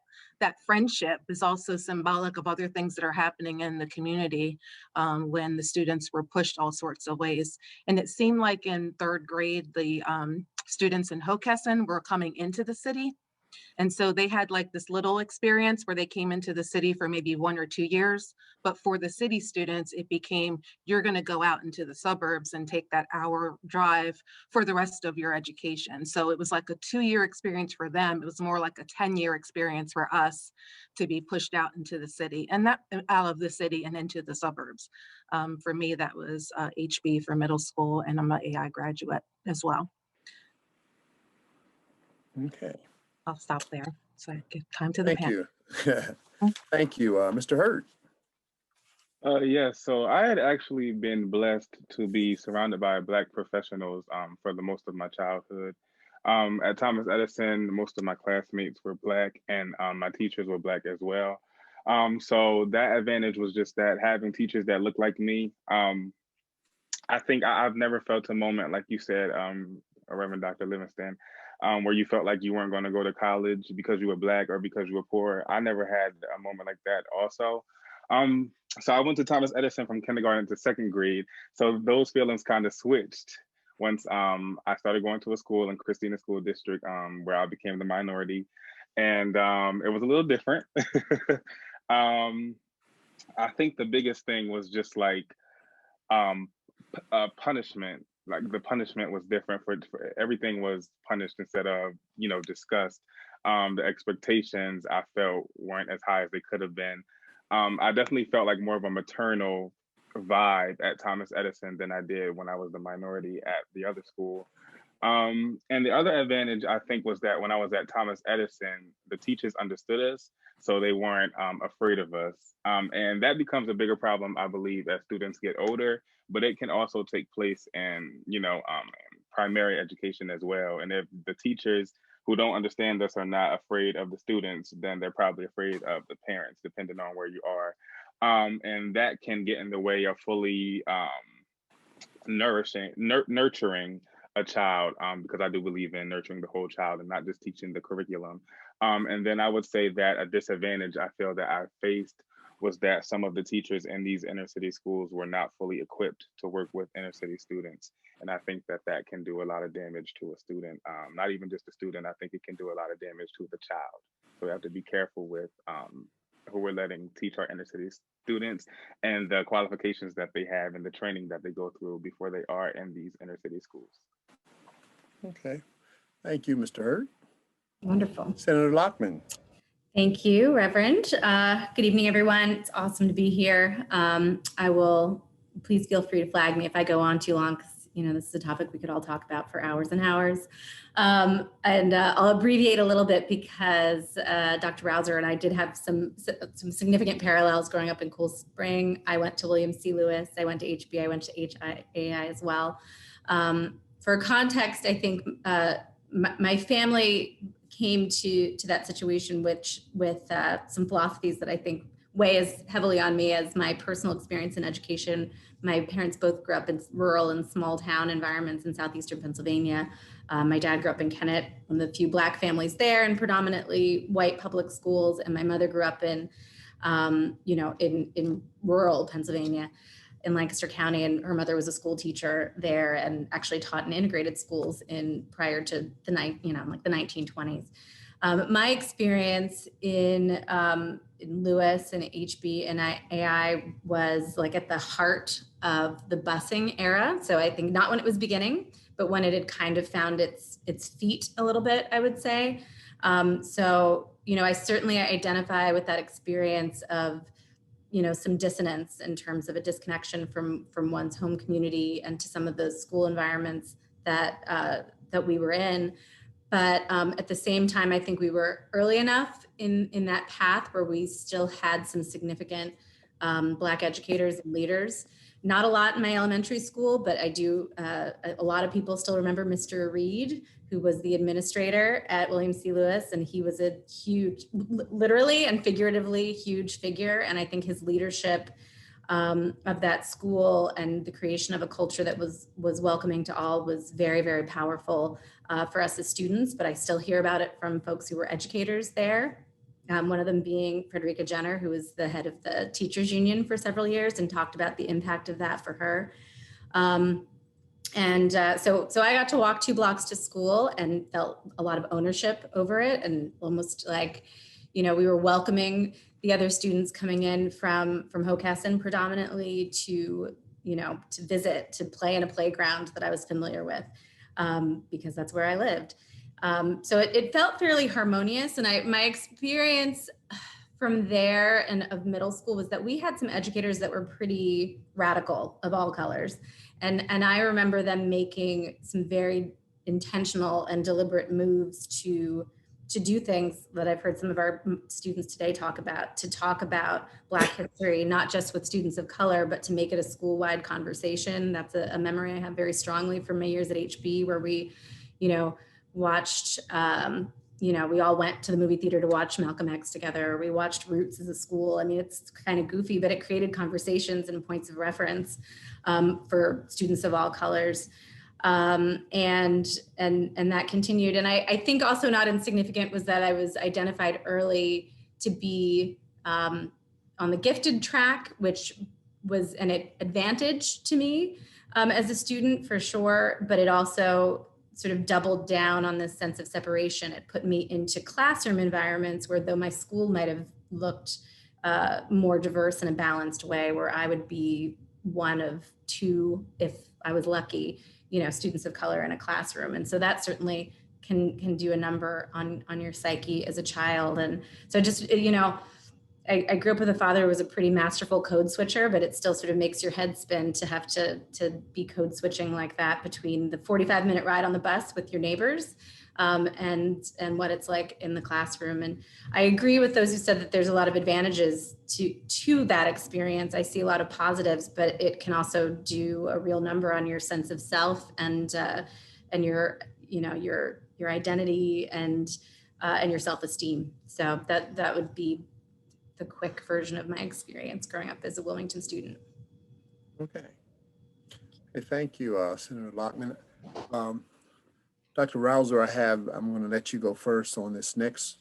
friendship is also symbolic of other things that are happening in the community when the students were pushed all sorts of ways. And it seemed like in third grade, the students in Hockessin were coming into the city. And so they had like this little experience where they came into the city for maybe 1 or 2 years. But for the city students, it became, you're going to go out into the suburbs and take that hour drive for the rest of your education. So it was like a 2-year experience for them. It was more like a 10-year experience for us to be pushed out into the city and that out of the city and into the suburbs. For me, that was HB for middle school, and I'm an AI graduate as well. Okay. I'll stop there so I give time to the Thank panel. you. Thank you, Mr. Hurd. Yes, so I had actually been blessed to be surrounded by Black professionals for the most of my childhood. At Thomas Edison, most of my classmates were Black, and my teachers were Black as well. So that advantage was just that, having teachers that look like me. I think I've never felt a moment, like you said, Reverend Dr. Livingston, where you felt like you weren't going to go to college because you were Black or because you were poor. I never had a moment like that also. So I went to Thomas Edison from kindergarten to second grade. So those feelings kind of switched once I started going to a school in Christina School District where I became the minority. And it was a little different. I think the biggest thing was just like punishment. Like the punishment was different for everything was punished instead of, you know, discussed. The expectations I felt weren't as high as they could have been. I definitely felt like more of a maternal vibe at Thomas Edison than I did when I was the minority at the other school. And the other advantage I think was that when I was at Thomas Edison, the teachers understood us, so they weren't afraid of us. And that becomes a bigger problem, I believe, as students get older, but it can also take place in, you know, primary education as well. And if the teachers who don't understand us are not afraid of the students, then they're probably afraid of the parents, depending on where you are. And that can get in the way of fully nurturing a child, because I do believe in nurturing the whole child and not just teaching the curriculum. And then I would say that a disadvantage I feel that I faced was that some of the teachers in these inner city schools were not fully equipped to work with inner city students. And I think that that can do a lot of damage to a student, not even just a student. I think it can do a lot of damage to the child. So we have to be careful with who we're letting teach our inner city students and the qualifications that they have and the training that they go through before they are in these inner city schools. Okay. Thank you, Mr. Hurd. Wonderful. Senator Lockman. Thank you, Reverend. Good evening, everyone. It's awesome to be here. I will, please feel free to flag me if I go on too long, because you know this is a topic we could all talk about for hours and hours. And I'll abbreviate a little bit because Dr. Rouser and I did have some significant parallels growing up in Cool Spring. I went to William C. Lewis. I went to HB. I went to HIAI as well. For context, I think my family came to that situation with some philosophies that I think weigh as heavily on me as my personal experience in education. My parents both grew up in rural and small town environments in southeastern Pennsylvania. My dad grew up in Kennett, one of the few Black families there, and predominantly white public schools. And my mother grew up in rural Pennsylvania, in Lancaster County, and her mother was a school teacher there and actually taught in integrated schools prior to the 1920s. My experience in Lewis and HB and AI was like at the heart of the busing era. So I think not when it was beginning, but when it had kind of found its feet a little bit, I would say. So, you know, I certainly identify with that experience of, you know, some dissonance in terms of a disconnection from one's home community and to some of the school environments that we were in. But at the same time, I think we were early enough in that path where we still had some significant Black educators and leaders. Not a lot in my elementary school, but I do, a lot of people still remember Mr. Reed, who was the administrator at William C. Lewis, and he was a huge, literally and figuratively huge figure. And I think his leadership of that school and the creation of a culture that was welcoming to all was very, very powerful for us as students. But I still hear about it from folks who were educators there. One of them being Frederica Jenner, who was the head of the teachers union for several years and talked about the impact of that for her. So I got to walk 2 blocks to school and felt a lot of ownership over it, and almost like, you know, we were welcoming the other students coming in from Hocassin predominantly to, you know, to visit, to play in a playground that I was familiar with, because that's where I lived. So it felt fairly harmonious. And my experience from there and of middle school was that we had some educators that were pretty radical of all colors. And I remember them making some very intentional and deliberate moves to do things that I've heard some of our students today talk about, to talk about Black history, not just with students of color, but to make it a school-wide conversation. That's a memory I have very strongly from my years at HB, where we, you know, watched, you know, we all went to the movie theater to watch Malcolm X together. We watched Roots as a school. I mean, it's kind of goofy, but it created conversations and points of reference for students of all colors. And that continued. And I think also not insignificant was that I was identified early to be on the gifted track, which was an advantage to me as a student for sure, but it also sort of doubled down on this sense of separation. It put me into classroom environments where, though my school might have looked more diverse in a balanced way, where I would be one of 2, if I was lucky, you know, students of color in a classroom. And so that certainly can do a number on your psyche as a child. And so just, you know, I grew up with a father who was a pretty masterful code switcher, but it still sort of makes your head spin to have to be code switching like that between the 45-minute ride on the bus with your neighbors and what it's like in the classroom. And I agree with those who said that there's a lot of advantages to that experience. I see a lot of positives, but it can also do a real number on your sense of self and your, you know, your identity and your self-esteem. So that would be the quick version of my experience growing up as a Wilmington student. Okay. Hey, thank you, Senator Lockman. Dr. Rouser, I'm going to let you go first on this next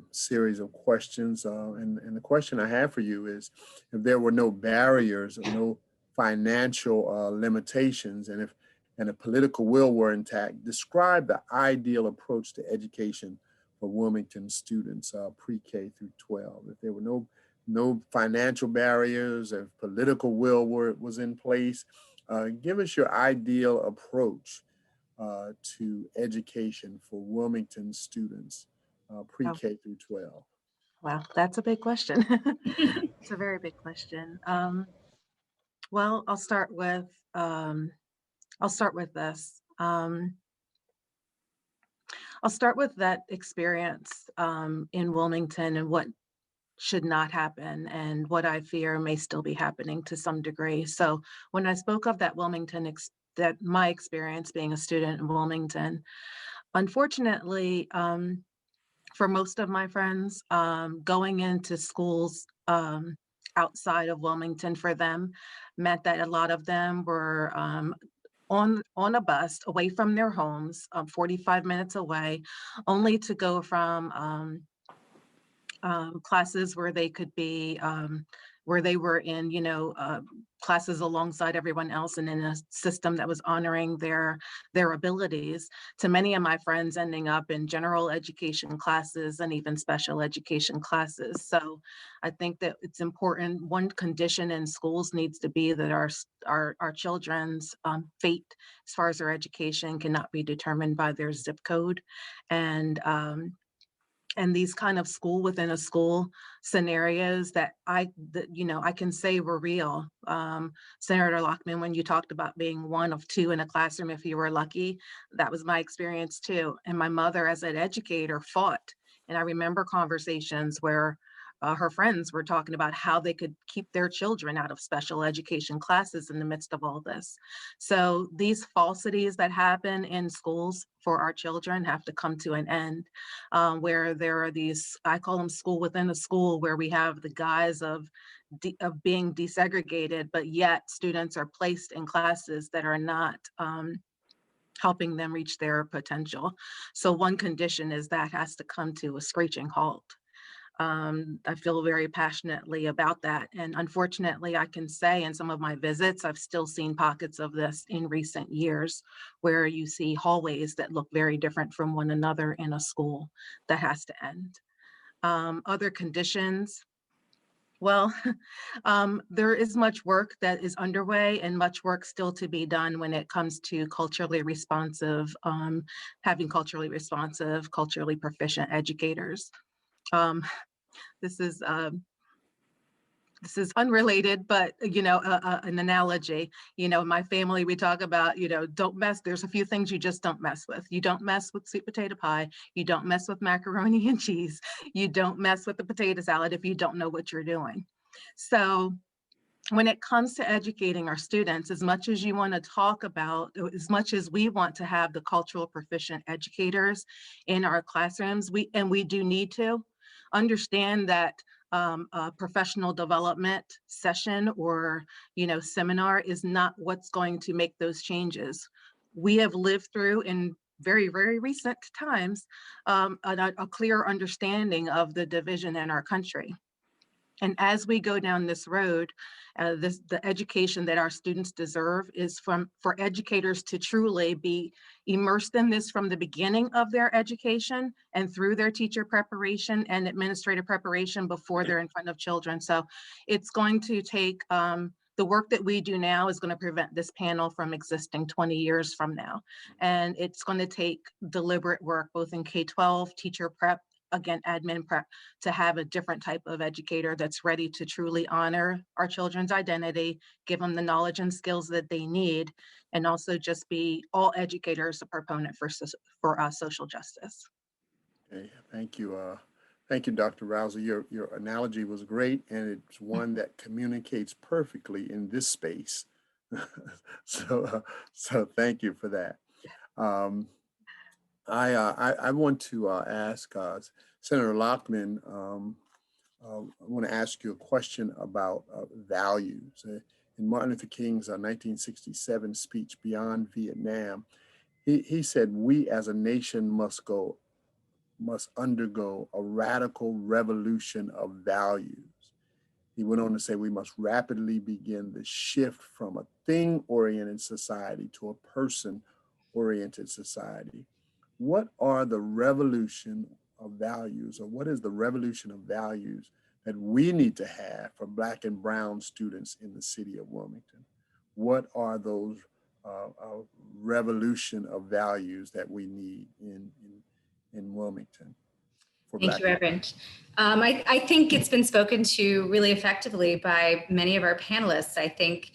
series of questions. And the question I have for you is, if there were no barriers or no financial limitations, and if the political will were intact, describe the ideal approach to education for Wilmington students, pre-K through 12. If there were no financial barriers, if political will was in place, give us your ideal approach to education for Wilmington students, pre-K through 12. Wow, that's a big question. It's a very big question. Well, I'll start with this. I'll start with that experience in Wilmington and what should not happen and what I fear may still be happening to some degree. So when I spoke of that my experience being a student in Wilmington, unfortunately, for most of my friends, going into schools outside of Wilmington for them meant that a lot of them were on a bus away from their homes, 45 minutes away, only to go from classes where they could be, where they were in, classes alongside everyone else and in a system that was honoring their abilities, to many of my friends ending up in general education classes and even special education classes. So I think that it's important. One condition in schools needs to be that our children's fate as far as their education cannot be determined by their zip code. And these kind of school within a school scenarios that I can say were real. Senator Lockman, when you talked about being one of two in a classroom, if you were lucky, that was my experience too. And my mother as an educator fought. And I remember conversations where her friends were talking about how they could keep their children out of special education classes in the midst of all this. So these falsities that happen in schools for our children have to come to an end, where there are these, I call them school within a school, where we have the guise of being desegregated, but yet students are placed in classes that are not helping them reach their potential. So one condition is that has to come to a screeching halt. I feel very passionately about that. And unfortunately, I can say in some of my visits, I've still seen pockets of this in recent years, where you see hallways that look very different from one another in a school. That has to end. Other conditions, well, there is much work that is underway and much work still to be done when it comes to culturally responsive, having culturally responsive, culturally proficient educators. This is unrelated, but an analogy. In my family, we talk about, don't mess. There's a few things you just don't mess with. You don't mess with sweet potato pie. You don't mess with macaroni and cheese. You don't mess with the potato salad if you don't know what you're doing. So when it comes to educating our students, as much as you want to talk about, as much as we want to have the cultural proficient educators in our classrooms, we do need to understand that a professional development session or seminar is not what's going to make those changes. We have lived through in very, very recent times a clear understanding of the division in our country. And as we go down this road, the education that our students deserve is for educators to truly be immersed in this from the beginning of their education and through their teacher preparation and administrative preparation before they're in front of children. So it's going to take, the work that we do now is going to prevent this panel from existing 20 years from now. And it's going to take deliberate work, both in K-12, teacher prep, again, admin prep, to have a different type of educator that's ready to truly honor our children's identity, give them the knowledge and skills that they need, and also just be all educators a proponent for social justice. Okay, thank you. Thank you, Dr. Rousey. Your analogy was great, and it's one that communicates perfectly in this space. So thank you for that. I want to ask Senator Lockman, I want to ask you a question about values. In Martin Luther King's 1967 speech, Beyond Vietnam, he said, we as a nation must undergo a radical revolution of values. He went on to say, we must rapidly begin the shift from a thing-oriented society to a person-oriented society. What are the revolution of values, or what is the revolution of values that we need to have for Black and Brown students in the city of Wilmington? What are those revolution of values that we need in Wilmington? Thank you, Reverend. I think it's been spoken to really effectively by many of our panelists. I think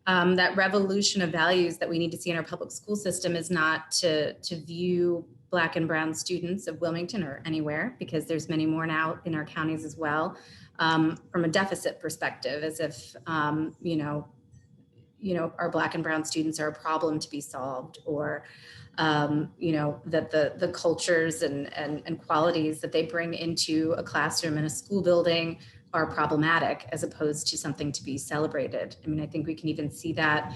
that revolution of values that we need to see in our public school system is not to view Black and Brown students of Wilmington or anywhere, because there's many more now in our counties as well, from a deficit perspective, as if our Black and Brown students are a problem to be solved, or that the cultures and qualities that they bring into a classroom and a school building are problematic, as opposed to something to be celebrated. I mean, I think we can even see that,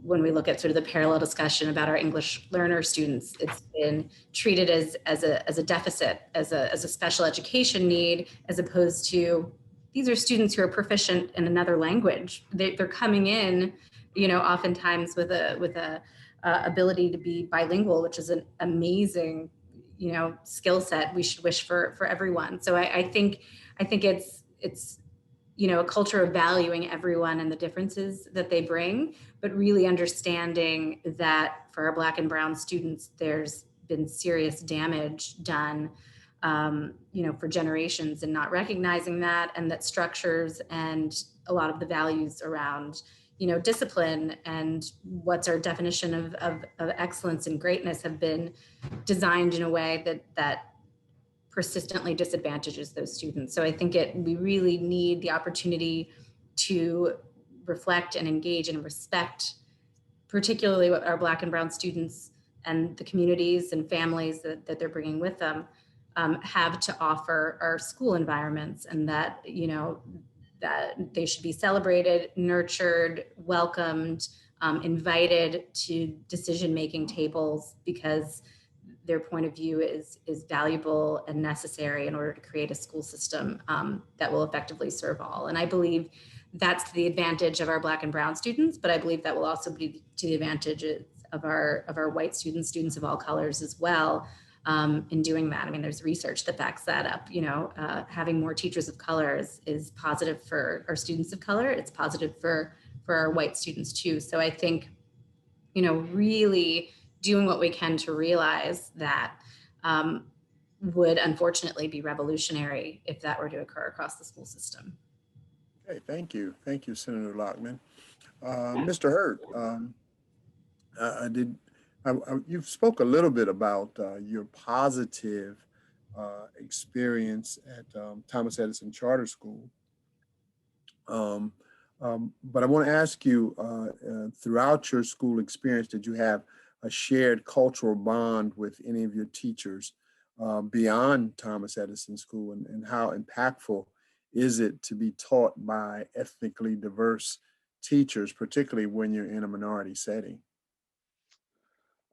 when we look at sort of the parallel discussion about our English learner students, it's been treated as a deficit, as a special education need, as opposed to these are students who are proficient in another language. They're coming in, you know, oftentimes with a ability to be bilingual, which is an amazing, you know, skill set we should wish for everyone. So I think it's you know, a culture of valuing everyone and the differences that they bring, but really understanding that for our Black and Brown students, there's been serious damage done, you know, for generations, and not recognizing that, and that structures and a lot of the values around, you know, discipline and what's our definition of excellence and greatness have been designed in a way that persistently disadvantages those students. So I think we really need the opportunity to reflect and engage and respect, particularly what our Black and Brown students and the communities and families that they're bringing with them have to offer our school environments, and that, you know, that they should be celebrated, nurtured, welcomed, invited to decision-making tables, because their point of view is valuable and necessary in order to create a school system that will effectively serve all. And I believe that's to the advantage of our Black and Brown students, but I believe that will also be to the advantages of our white students of all colors as well, in doing that. I mean, there's research that backs that up. You know, having more teachers of color is positive for our students of color. It's positive for our white students too. So I think, you know, really doing what we can to realize that would unfortunately be revolutionary if that were to occur across the school system. Okay, thank you. Thank you, Senator Lockman. Mr. Hurt, you spoke a little bit about your positive experience at Thomas Edison Charter School. But I want to ask you, throughout your school experience, did you have a shared cultural bond with any of your teachers beyond Thomas Edison School, and how impactful is it to be taught by ethnically diverse teachers, particularly when you're in a minority setting?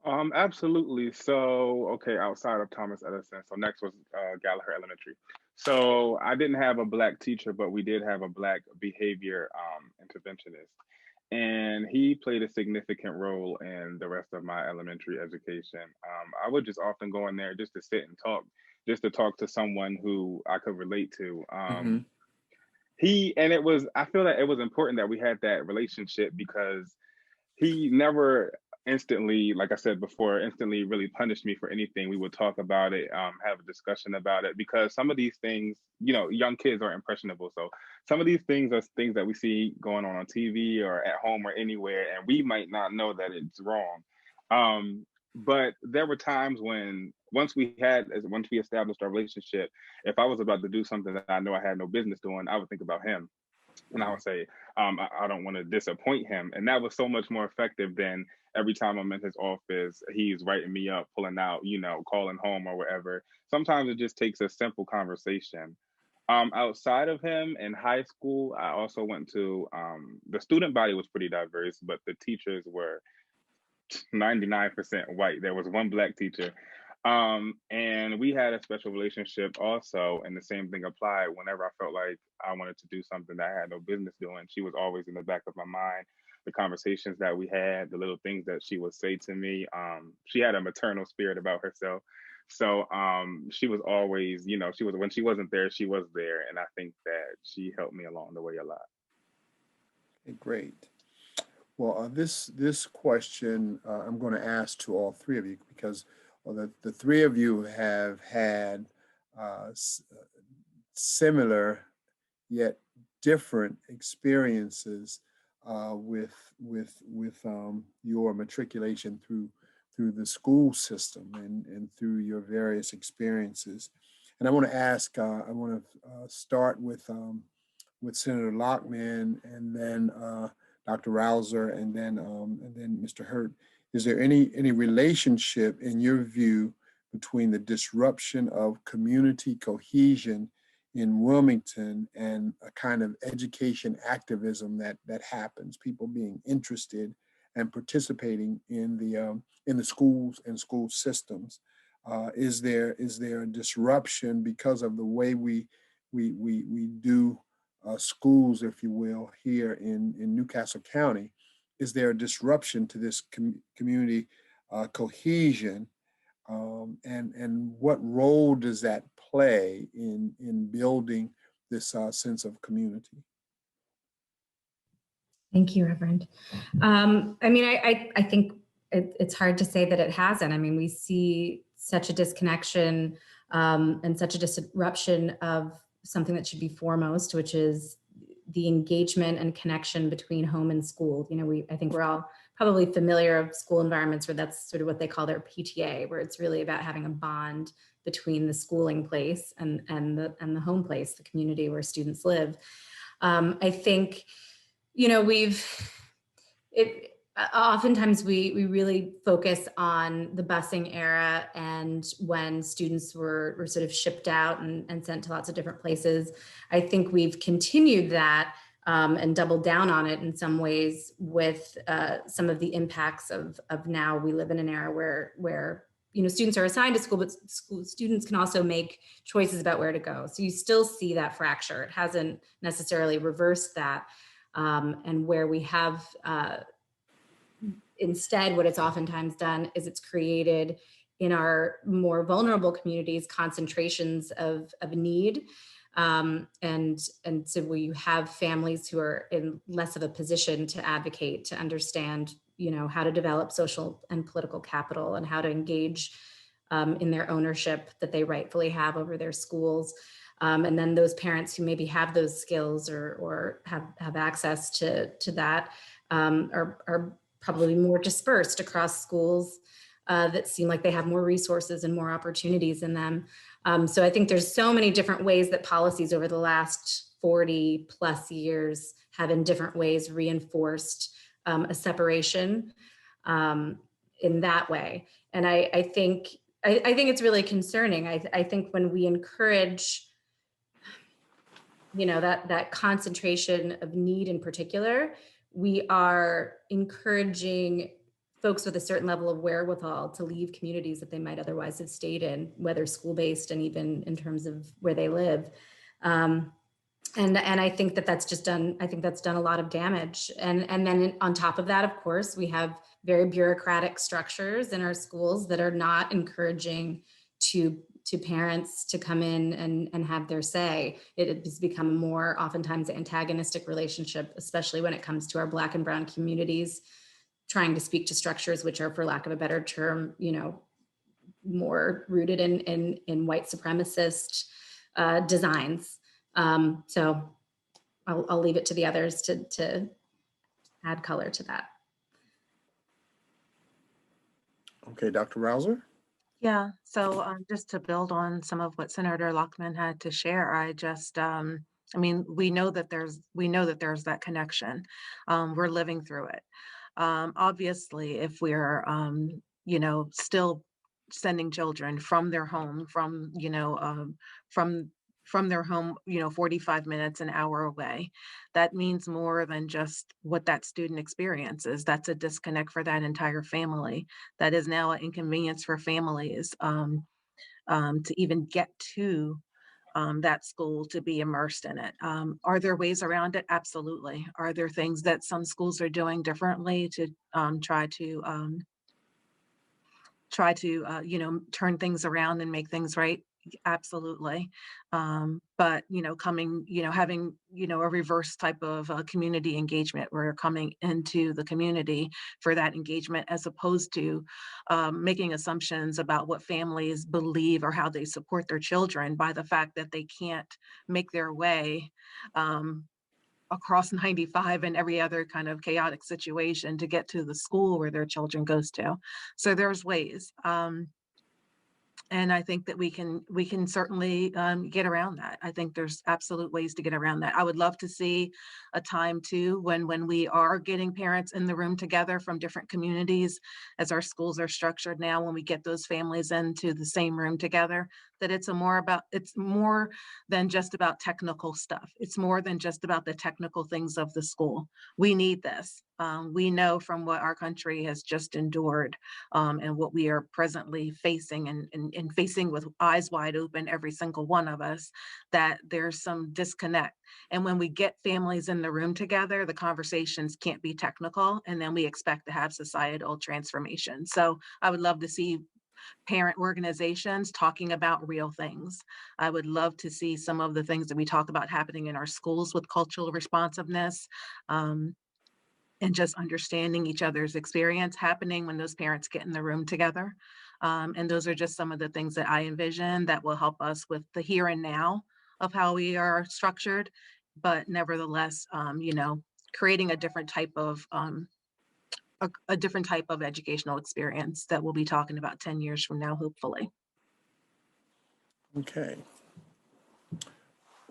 Absolutely. So, okay, outside of Thomas Edison, so next was Gallagher Elementary. So I didn't have a Black teacher, but we did have a Black behavior interventionist. And he played a significant role in the rest of my elementary education. I would just often go in there just to sit and talk, just to talk to someone who I could relate to. Mm-hmm. I feel that it was important that we had that relationship, because he never instantly, like I said before, instantly really punished me for anything. We would talk about it, have a discussion about it, because some of these things, you know, young kids are impressionable. So some of these things are things that we see going on TV or at home or anywhere, and we might not know that it's wrong. But there were times when once we established our relationship, if I was about to do something that I know I had no business doing, I would think about him. And I would say, I don't want to disappoint him. And that was so much more effective than every time I'm in his office, he's writing me up, pulling out, you know, calling home or whatever. Sometimes it just takes a simple conversation. Outside of him in high school, I also went to, the student body was pretty diverse, but the teachers were 99% white. There was one Black teacher. And we had a special relationship also, and the same thing applied. Whenever I felt like I wanted to do something that I had no business doing, she was always in the back of my mind. The conversations that we had, the little things that she would say to me. She had a maternal spirit about herself. So she was always, you know, when she wasn't there, she was there. And I think that she helped me along the way a lot. Okay, great. Well, this question I'm going to ask to all three of you, because the three of you have had similar yet different experiences with your matriculation through the school system and through your various experiences. And I want to start with Senator Lockman, and then Dr. Rausser, and then Mr. Hurt. Is there any relationship, in your view, between the disruption of community cohesion in Wilmington and a kind of education activism that happens, people being interested and participating in the schools and school systems. Is there a disruption because of the way we do schools, if you will, here in Newcastle County? Is there a disruption to this community cohesion? And what role does that play in building this sense of community? Thank you, Reverend. I mean, I think it's hard to say that it hasn't. I mean, we see such a disconnection and such a disruption of something that should be foremost, which is the engagement and connection between home and school. You know, I think we're all probably familiar of school environments where that's sort of what they call their PTA, where it's really about having a bond between the schooling place and the home place, the community where students live. I think, you know, oftentimes we really focus on the busing era and when students were sort of shipped out and sent to lots of different places. I think we've continued that and doubled down on it in some ways with some of the impacts of now we live in an era where you know, students are assigned to school, but students can also make choices about where to go. So you still see that fracture. It hasn't necessarily reversed that. And where we have instead, what it's oftentimes done is it's created in our more vulnerable communities concentrations of need. And so we have families who are in less of a position to advocate, to understand, you know, how to develop social and political capital and how to engage in their ownership that they rightfully have over their schools. And then those parents who maybe have those skills or have access to that are probably more dispersed across schools that seem like they have more resources and more opportunities in them. So I think there's so many different ways that policies over the last 40 plus years have in different ways reinforced a separation in that way. And I think it's really concerning. I think when we encourage, you know, that concentration of need in particular, we are encouraging folks with a certain level of wherewithal to leave communities that they might otherwise have stayed in, whether school-based and even in terms of where they live. And I think that's just done, I think that's done a lot of damage. And then on top of that, of course, we have very bureaucratic structures in our schools that are not encouraging to parents to come in and have their say. It has become a more oftentimes antagonistic relationship, especially when it comes to our Black and Brown communities, trying to speak to structures which are, for lack of a better term, you know, more rooted in white supremacist designs. So I'll leave it to the others to add color to that. Okay, Dr. Rouser. Yeah, so just to build on some of what Senator Lockman had to share, I just, I mean, we know that there's that connection. We're living through it. Obviously, if we're, you know, still sending children from their home, from their home, you know, 45 minutes, an hour away, that means more than just what that student experiences. That's a disconnect for that entire family. That is now an inconvenience for families to even get to that school, to be immersed in it. Are there ways around it? Absolutely. Are there things that some schools are doing differently to try to you know, turn things around and make things right? Absolutely. But, you know, having, you know, a reverse type of community engagement where you're coming into the community for that engagement, as opposed to making assumptions about what families believe or how they support their children by the fact that they can't make their way across 95 and every other kind of chaotic situation to get to the school where their children goes to. So there's ways. And I think that we can certainly get around that. I think there's absolute ways to get around that. I would love to see a time too when we are getting parents in the room together from different communities, as our schools are structured now, when we get those families into the same room together, that it's more than just about technical stuff. It's more than just about the technical things of the school. We need this. We know from what our country has just endured and what we are presently facing and facing with eyes wide open, every single one of us, that there's some disconnect. And when we get families in the room together, the conversations can't be technical, and then we expect to have societal transformation. So I would love to see parent organizations talking about real things. I would love to see some of the things that we talk about happening in our schools with cultural responsiveness, and just understanding each other's experience happening when those parents get in the room together. And those are just some of the things that I envision that will help us with the here and now of how we are structured, but nevertheless, creating a different type of a different type of educational experience that we'll be talking about 10 years from now, hopefully. Okay.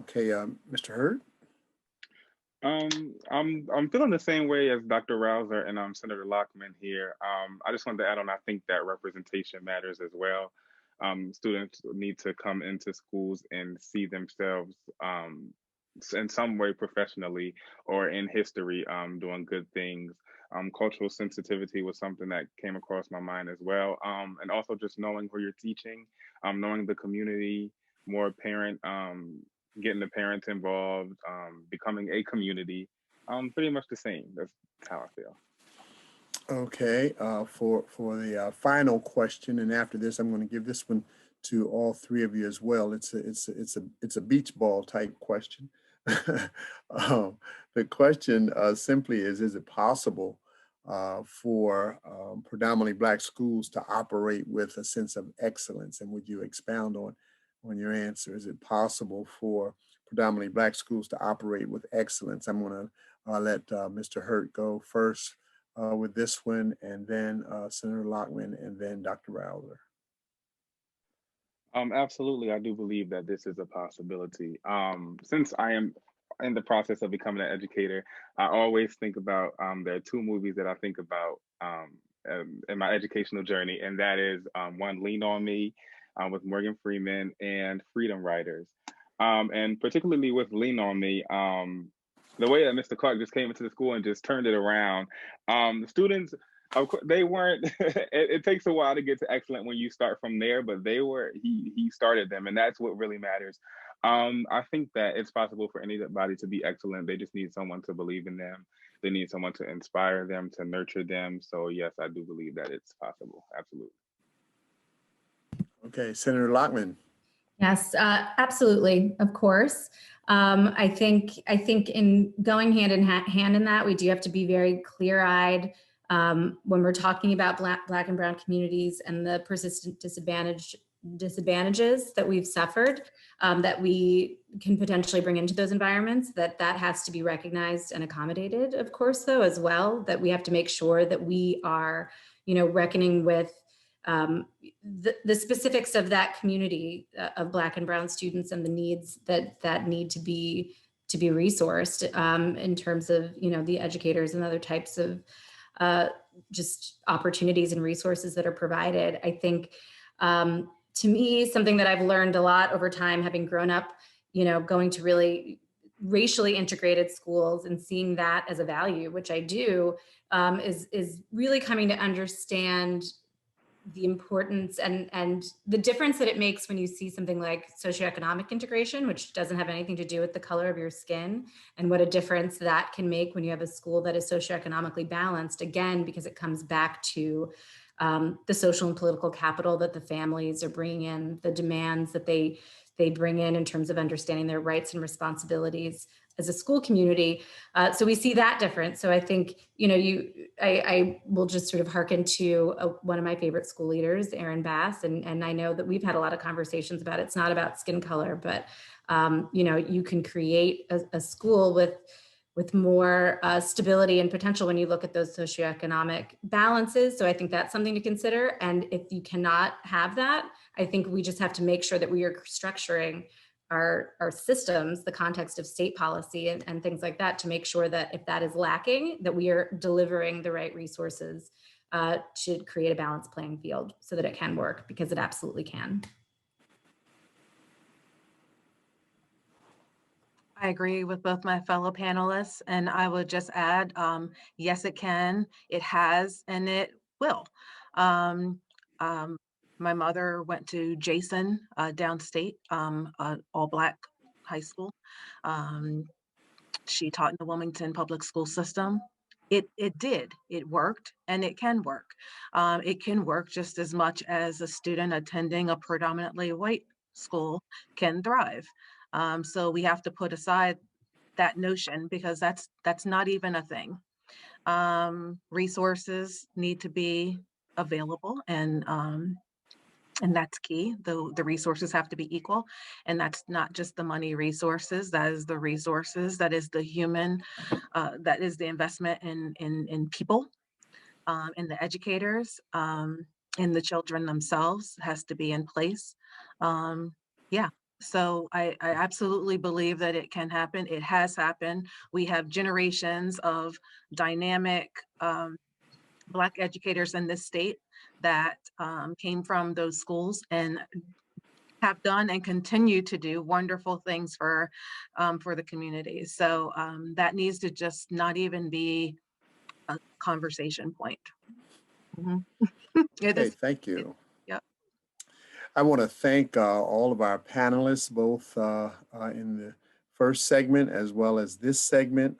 Okay, Mr. Hurd? I'm feeling the same way as Dr. Rouser and Senator Lockman here. I just wanted to add on, I think that representation matters as well. Students need to come into schools and see themselves in some way professionally or in history doing good things. Cultural sensitivity was something that came across my mind as well. And also just knowing who you're teaching, knowing the community, more parent, getting the parents involved, becoming a community, pretty much the same. That's how I feel. Okay, for the final question, and after this, I'm going to give this one to all three of you as well. It's a beach ball type question. The question simply is it possible for predominantly Black schools to operate with a sense of excellence? And would you expound on your answer? Is it possible for predominantly Black schools to operate with excellence? I'm going to let Mr. Hurt go first with this one, and then Senator Lockman, and then Dr. Rouser. Absolutely, I do believe that this is a possibility. Since I am in the process of becoming an educator, I always think about, there are two movies that I think about in my educational journey, and that is one, Lean on Me, with Morgan Freeman, and Freedom Writers. And particularly with Lean on Me, the way that Mr. Clark just came into the school and just turned it around, the students, of course, they weren't, it takes a while to get to excellent when you start from there, but he started them, and that's what really matters. I think that it's possible for anybody to be excellent. They just need someone to believe in them. They need someone to inspire them, to nurture them. So yes, I do believe that it's possible. Absolutely. Okay, Senator Lockman. Yes, absolutely, of course. I think in going hand in hand in that, we do have to be very clear-eyed when we're talking about Black and Brown communities and the persistent disadvantages that we've suffered, that we can potentially bring into those environments, that has to be recognized and accommodated, of course, though, as well, that we have to make sure that we are, reckoning with the specifics of that community of Black and Brown students and the needs that need to be resourced in terms of, the educators and other types of just opportunities and resources that are provided. I think, to me, something that I've learned a lot over time, having grown up, going to really racially integrated schools and seeing that as a value, which I do, is really coming to understand the importance and the difference that it makes when you see something like socioeconomic integration, which doesn't have anything to do with the color of your skin, and what a difference that can make when you have a school that is socioeconomically balanced, again, because it comes back to the social and political capital that the families are bringing in, the demands that they bring in terms of understanding their rights and responsibilities as a school community. So we see that difference. So I think, I will just sort of hearken to one of my favorite school leaders, Aaron Bass, and I know that we've had a lot of conversations about it's not about skin color, but you can create a school with more stability and potential when you look at those socioeconomic balances. So I think that's something to consider. And if you cannot have that, I think we just have to make sure that we are structuring our systems, the context of state policy and things like that, to make sure that if that is lacking, that we are delivering the right resources to create a balanced playing field so that it can work, because it absolutely can. I agree with both my fellow panelists, and I would just add, yes, it can, it has, and it will. Um, um, my mother went to Jason downstate, all Black high school. Um, she taught in the Wilmington public school system. It worked, and it can work. It can work just as much as a student attending a predominantly white school can thrive. So we have to put aside that notion because that's not even a thing. Resources need to be available, and that's key. The resources have to be equal, and that's not just the money resources. That is the resources. That is the human. That is the investment in people, in the educators, in the children themselves has to be in place. Yeah. So I absolutely believe that it can happen. It has happened. We have generations of dynamic Black educators in this state that came from those schools and have done and continue to do wonderful things for the community. So that needs to just not even be a conversation point. Mhm. It Okay, is. thank you. Yep. I want to thank all of our panelists, both in the first segment as well as this segment,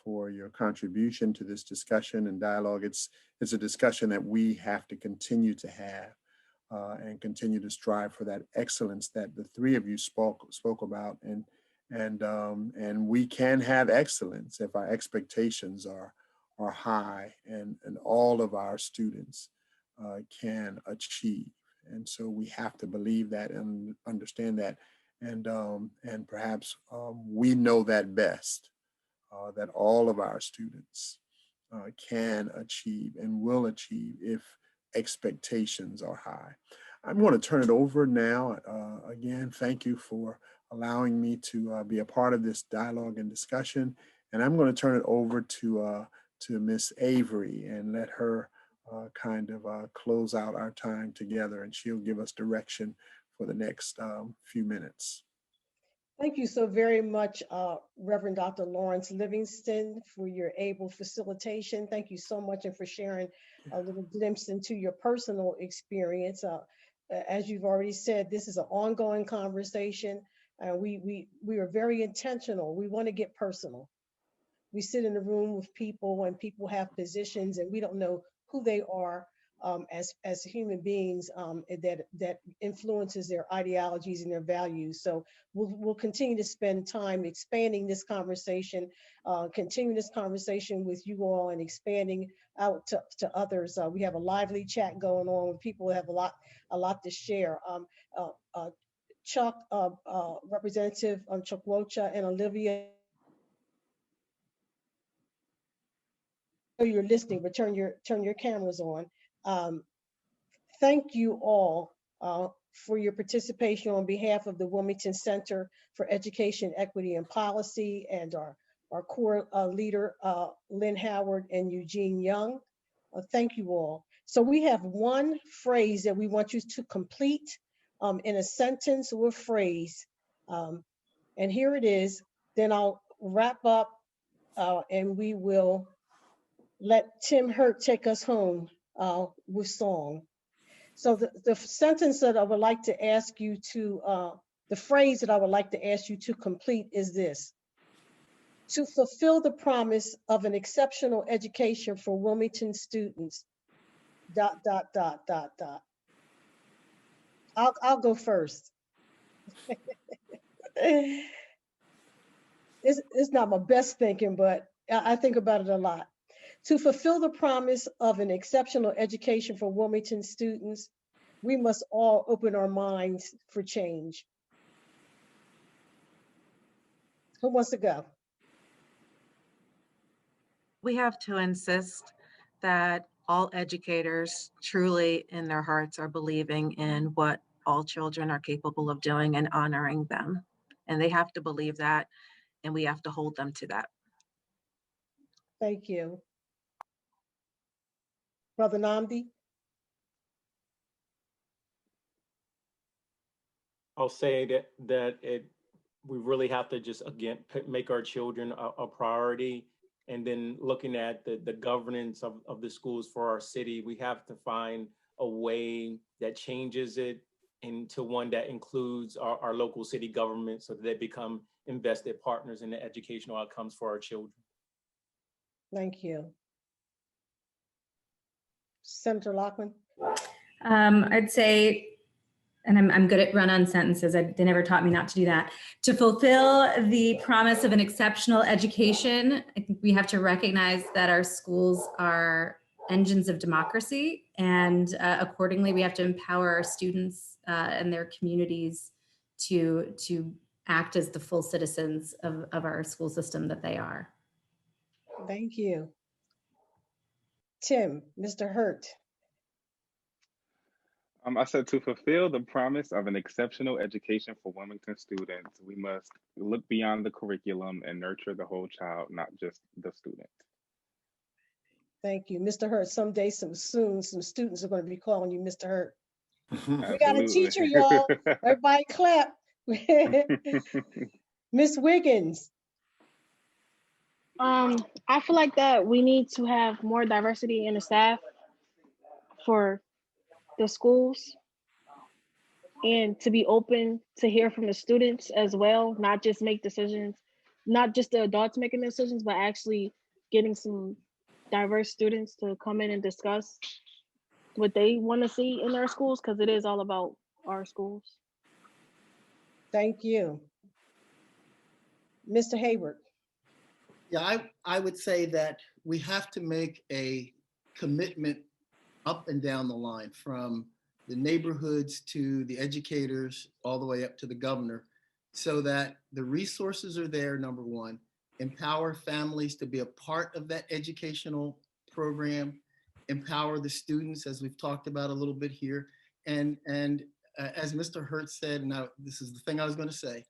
for your contribution to this discussion and dialogue. It's a discussion that we have to continue to have and continue to strive for that excellence that the three of you spoke about, and we can have excellence if our expectations are high, and all of our students can achieve. And so we have to believe that and understand that, and perhaps we know that best, that all of our students can achieve and will achieve if expectations are high. I'm going to turn it over now. Again, thank you for allowing me to be a part of this dialogue and discussion. And I'm going to turn it over to Miss Avery and let her kind of close out our time together, and she'll give us direction for the next few minutes. Thank you so very much, Reverend Dr. Lawrence Livingston, for your able facilitation. Thank you so much, and for sharing a little glimpse into your personal experience. As you've already said, this is an ongoing conversation. We are very intentional. We want to get personal. We sit in a room with people, and people have positions, and we don't know who they are as human beings, that influences their ideologies and their values. So we'll continue to spend time expanding this conversation, continuing this conversation with you all, and expanding out to others. We have a lively chat going on with people who have a lot to share. Chuck, Representative Chuck Wocha, and Olivia, you're listening, but turn your cameras on. Thank you all for your participation on behalf of the Wilmington Center for Education, Equity, and Policy, and our core leader, Lynn Howard and Eugene Young. Thank you all. So we have one phrase that we want you to complete in a sentence or phrase. And here it is. Then I'll wrap up and we will let Tim Hurt take us home with song. So the sentence that I would like to ask you to, the phrase that I would like to ask you to complete is this: to fulfill the promise of an exceptional education for Wilmington students, ... I'll go first. It's not my best thinking, but I think about it a lot. To fulfill the promise of an exceptional education for Wilmington students, we must all open our minds for change. Who wants to go? We have to insist that all educators truly in their hearts are believing in what all children are capable of doing and honoring them. And they have to believe that, and we have to hold them to that. Thank you. Brother Namdi? I'll say that we really have to just, again, make our children a priority. And then looking at the governance of the schools for our city, we have to find a way that changes it into one that includes our local city government so that they become invested partners in the educational outcomes for our children. Thank you. Senator Loughlin. I'd say, and I'm good at run-on sentences. They never taught me not to do that. To fulfill the promise of an exceptional education, I think we have to recognize that our schools are engines of democracy, and accordingly, we have to empower our students and their communities to act as the full citizens of our school system that they are. Thank you. Tim, Mr. Hurt. I said to fulfill the promise of an exceptional education for Wilmington students, we must look beyond the curriculum and nurture the whole child, not just the student. Thank you. Mr. Hurt, someday, some students are going to be calling you Mr. Hurt. Absolutely. We got a teacher, y'all. Everybody clap. Miss Wiggins. I feel like that we need to have more diversity in the staff for the schools, and to be open to hear from the students as well, not just make decisions, not just the adults making decisions, but actually getting some diverse students to come in and discuss what they want to see in their schools, because it is all about our schools. Thank you. Mr. Hayward. Yeah, I would say that we have to make a commitment up and down the line, from the neighborhoods to the educators, all the way up to the governor, so that the resources are there, number one, empower families to be a part of that educational program, empower the students, as we've talked about a little bit here. And as Mr. Hertz said, and this is the thing I was going to say,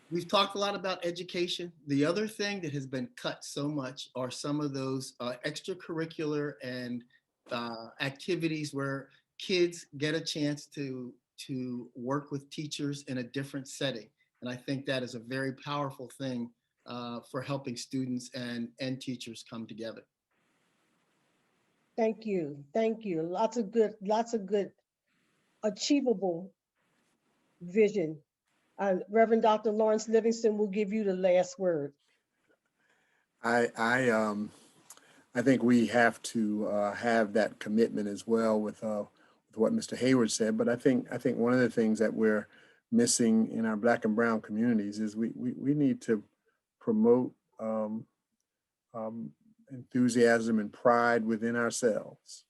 we've talked a lot about education. The other thing that has been cut so much are some of those extracurricular and activities where kids get a chance to work with teachers in a different setting. And I think that is a very powerful thing for helping students and teachers come together. Thank you. Thank you. Lots of good achievable vision. Reverend Dr. Lawrence Livingston will give you the last word. I think we have to have that commitment as well with what Mr. Hayward said. But I think one of the things that we're missing in our Black and Brown communities is we need to promote enthusiasm and pride within ourselves,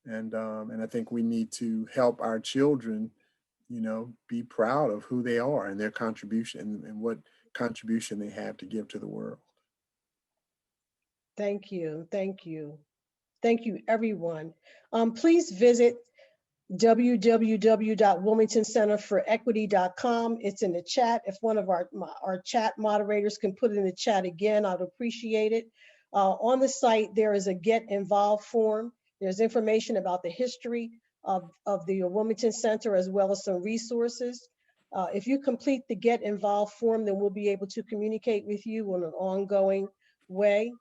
and I think we need to help our children, be proud of who they are and their contribution and what contribution they have to give to the world. Thank you. Thank you. Thank you, everyone. Please visit www.wilmingtoncenterforequity.com. It's in the chat. If one of our chat moderators can put it in the chat again, I'd appreciate it. On the site, there is a Get Involved form. There's information about the history of the Wilmington Center, as well as some resources. If you complete the Get Involved form, then we'll be able to communicate with you in an ongoing way.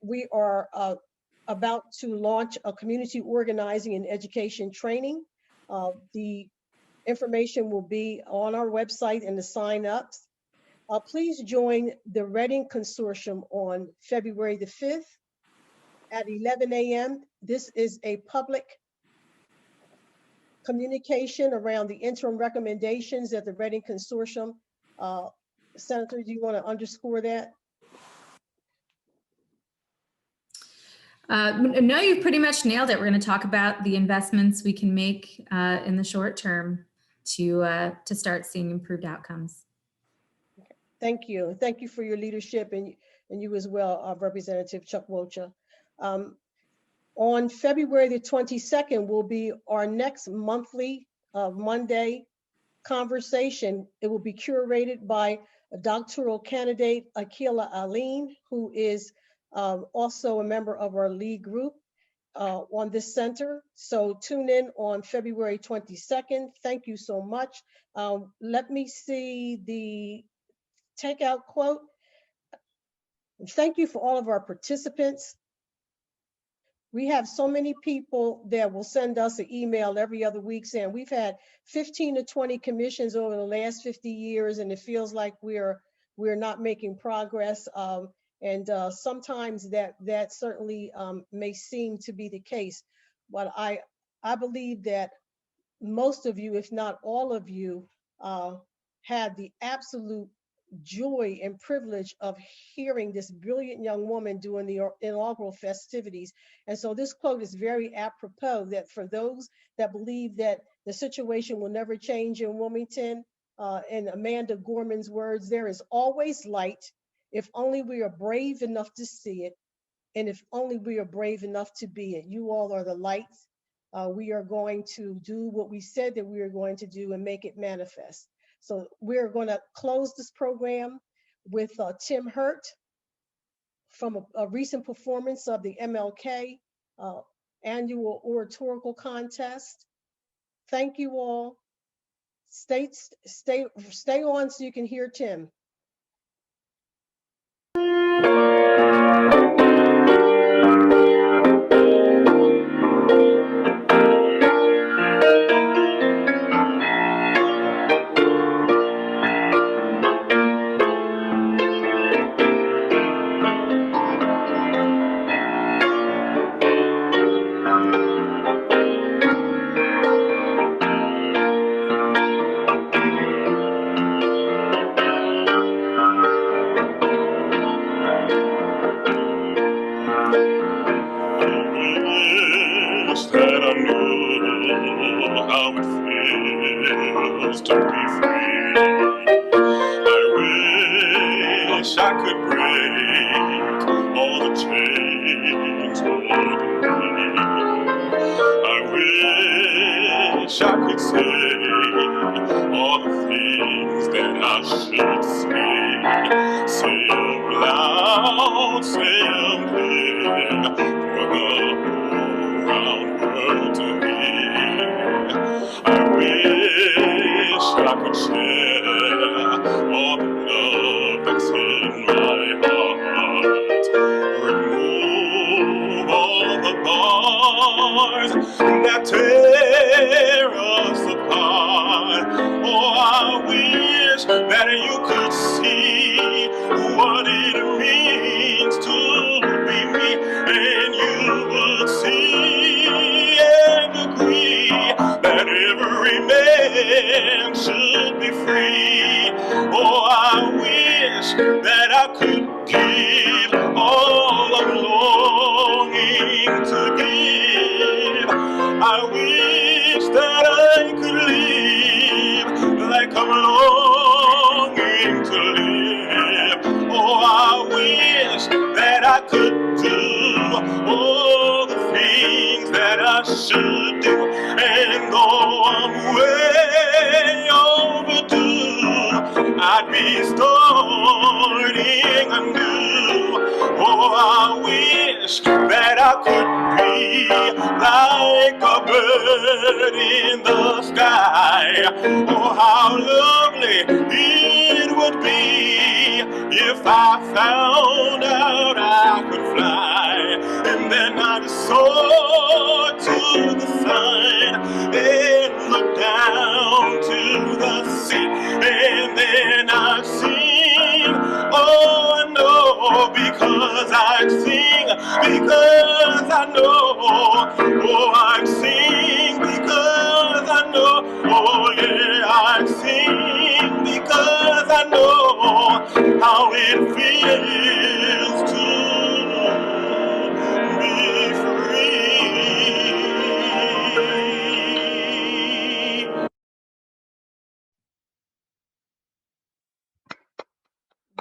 We are about to launch a community organizing and education training. The information will be on our website in the sign-ups. Please join the Reading Consortium on February the 5th at 11 a.m. This is a public communication around the interim recommendations at the Reading Consortium. Senator, do you want to underscore that? No, you've pretty much nailed it. We're going to talk about the investments we can make in the short term to start seeing improved outcomes. Okay. Thank you. Thank you for your leadership, and you as well, Representative Chuck Wocha. On February the 22nd will be our next monthly Monday conversation. It will be curated by a doctoral candidate, Akila Aline, who is also a member of our lead group. on this center. So tune in on February 22nd. Thank you so much. Let me see the takeout quote. Thank you for all of our participants. We have so many people that will send us an email every other week saying we've had 15 to 20 commissions over the last 50 years, and it feels like we're not making progress. Sometimes that certainly may seem to be the case, but I believe that most of you, if not all of you, had the absolute joy and privilege of hearing this brilliant young woman doing the inaugural festivities. And so this quote is very apropos, that for those that believe that the situation will never change in Wilmington, in Amanda Gorman's words, there is always light if only we are brave enough to see it, and if only we are brave enough to be it. You all are the lights. We are going to do what we said that we are going to do and make it manifest. So we're going to close this program with Tim Hurt from a recent performance of the MLK annual oratorical contest. Thank you all. Stay on so you can hear Tim.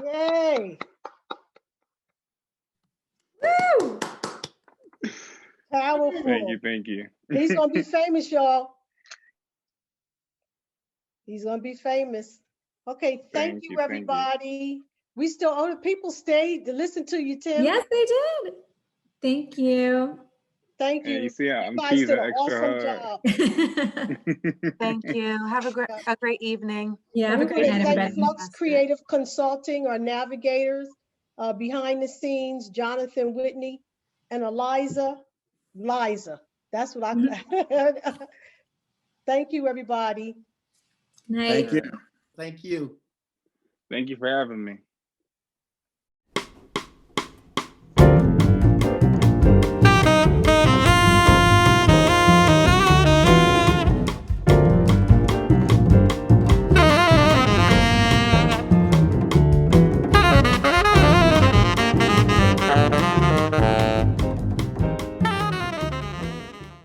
Yay! Woo! Powerful. Thank you. He's gonna be famous, y'all. He's gonna be famous. Okay, thank you, everybody. We still, oh, the people stayed to listen to you, Tim. Yes, they did. Thank you. Thank And you. you see, I'm You guys did teasing an extra awesome hard. job. Thank you. Have a great evening. Yeah, have And a we great want night, to thank everybody. Flux Fantastic. Creative Consulting, our navigators, behind the scenes, Jonathan Whitney and Liza. That's what I, thank you, everybody. Night. Thank you. Thank you. Thank you for having me.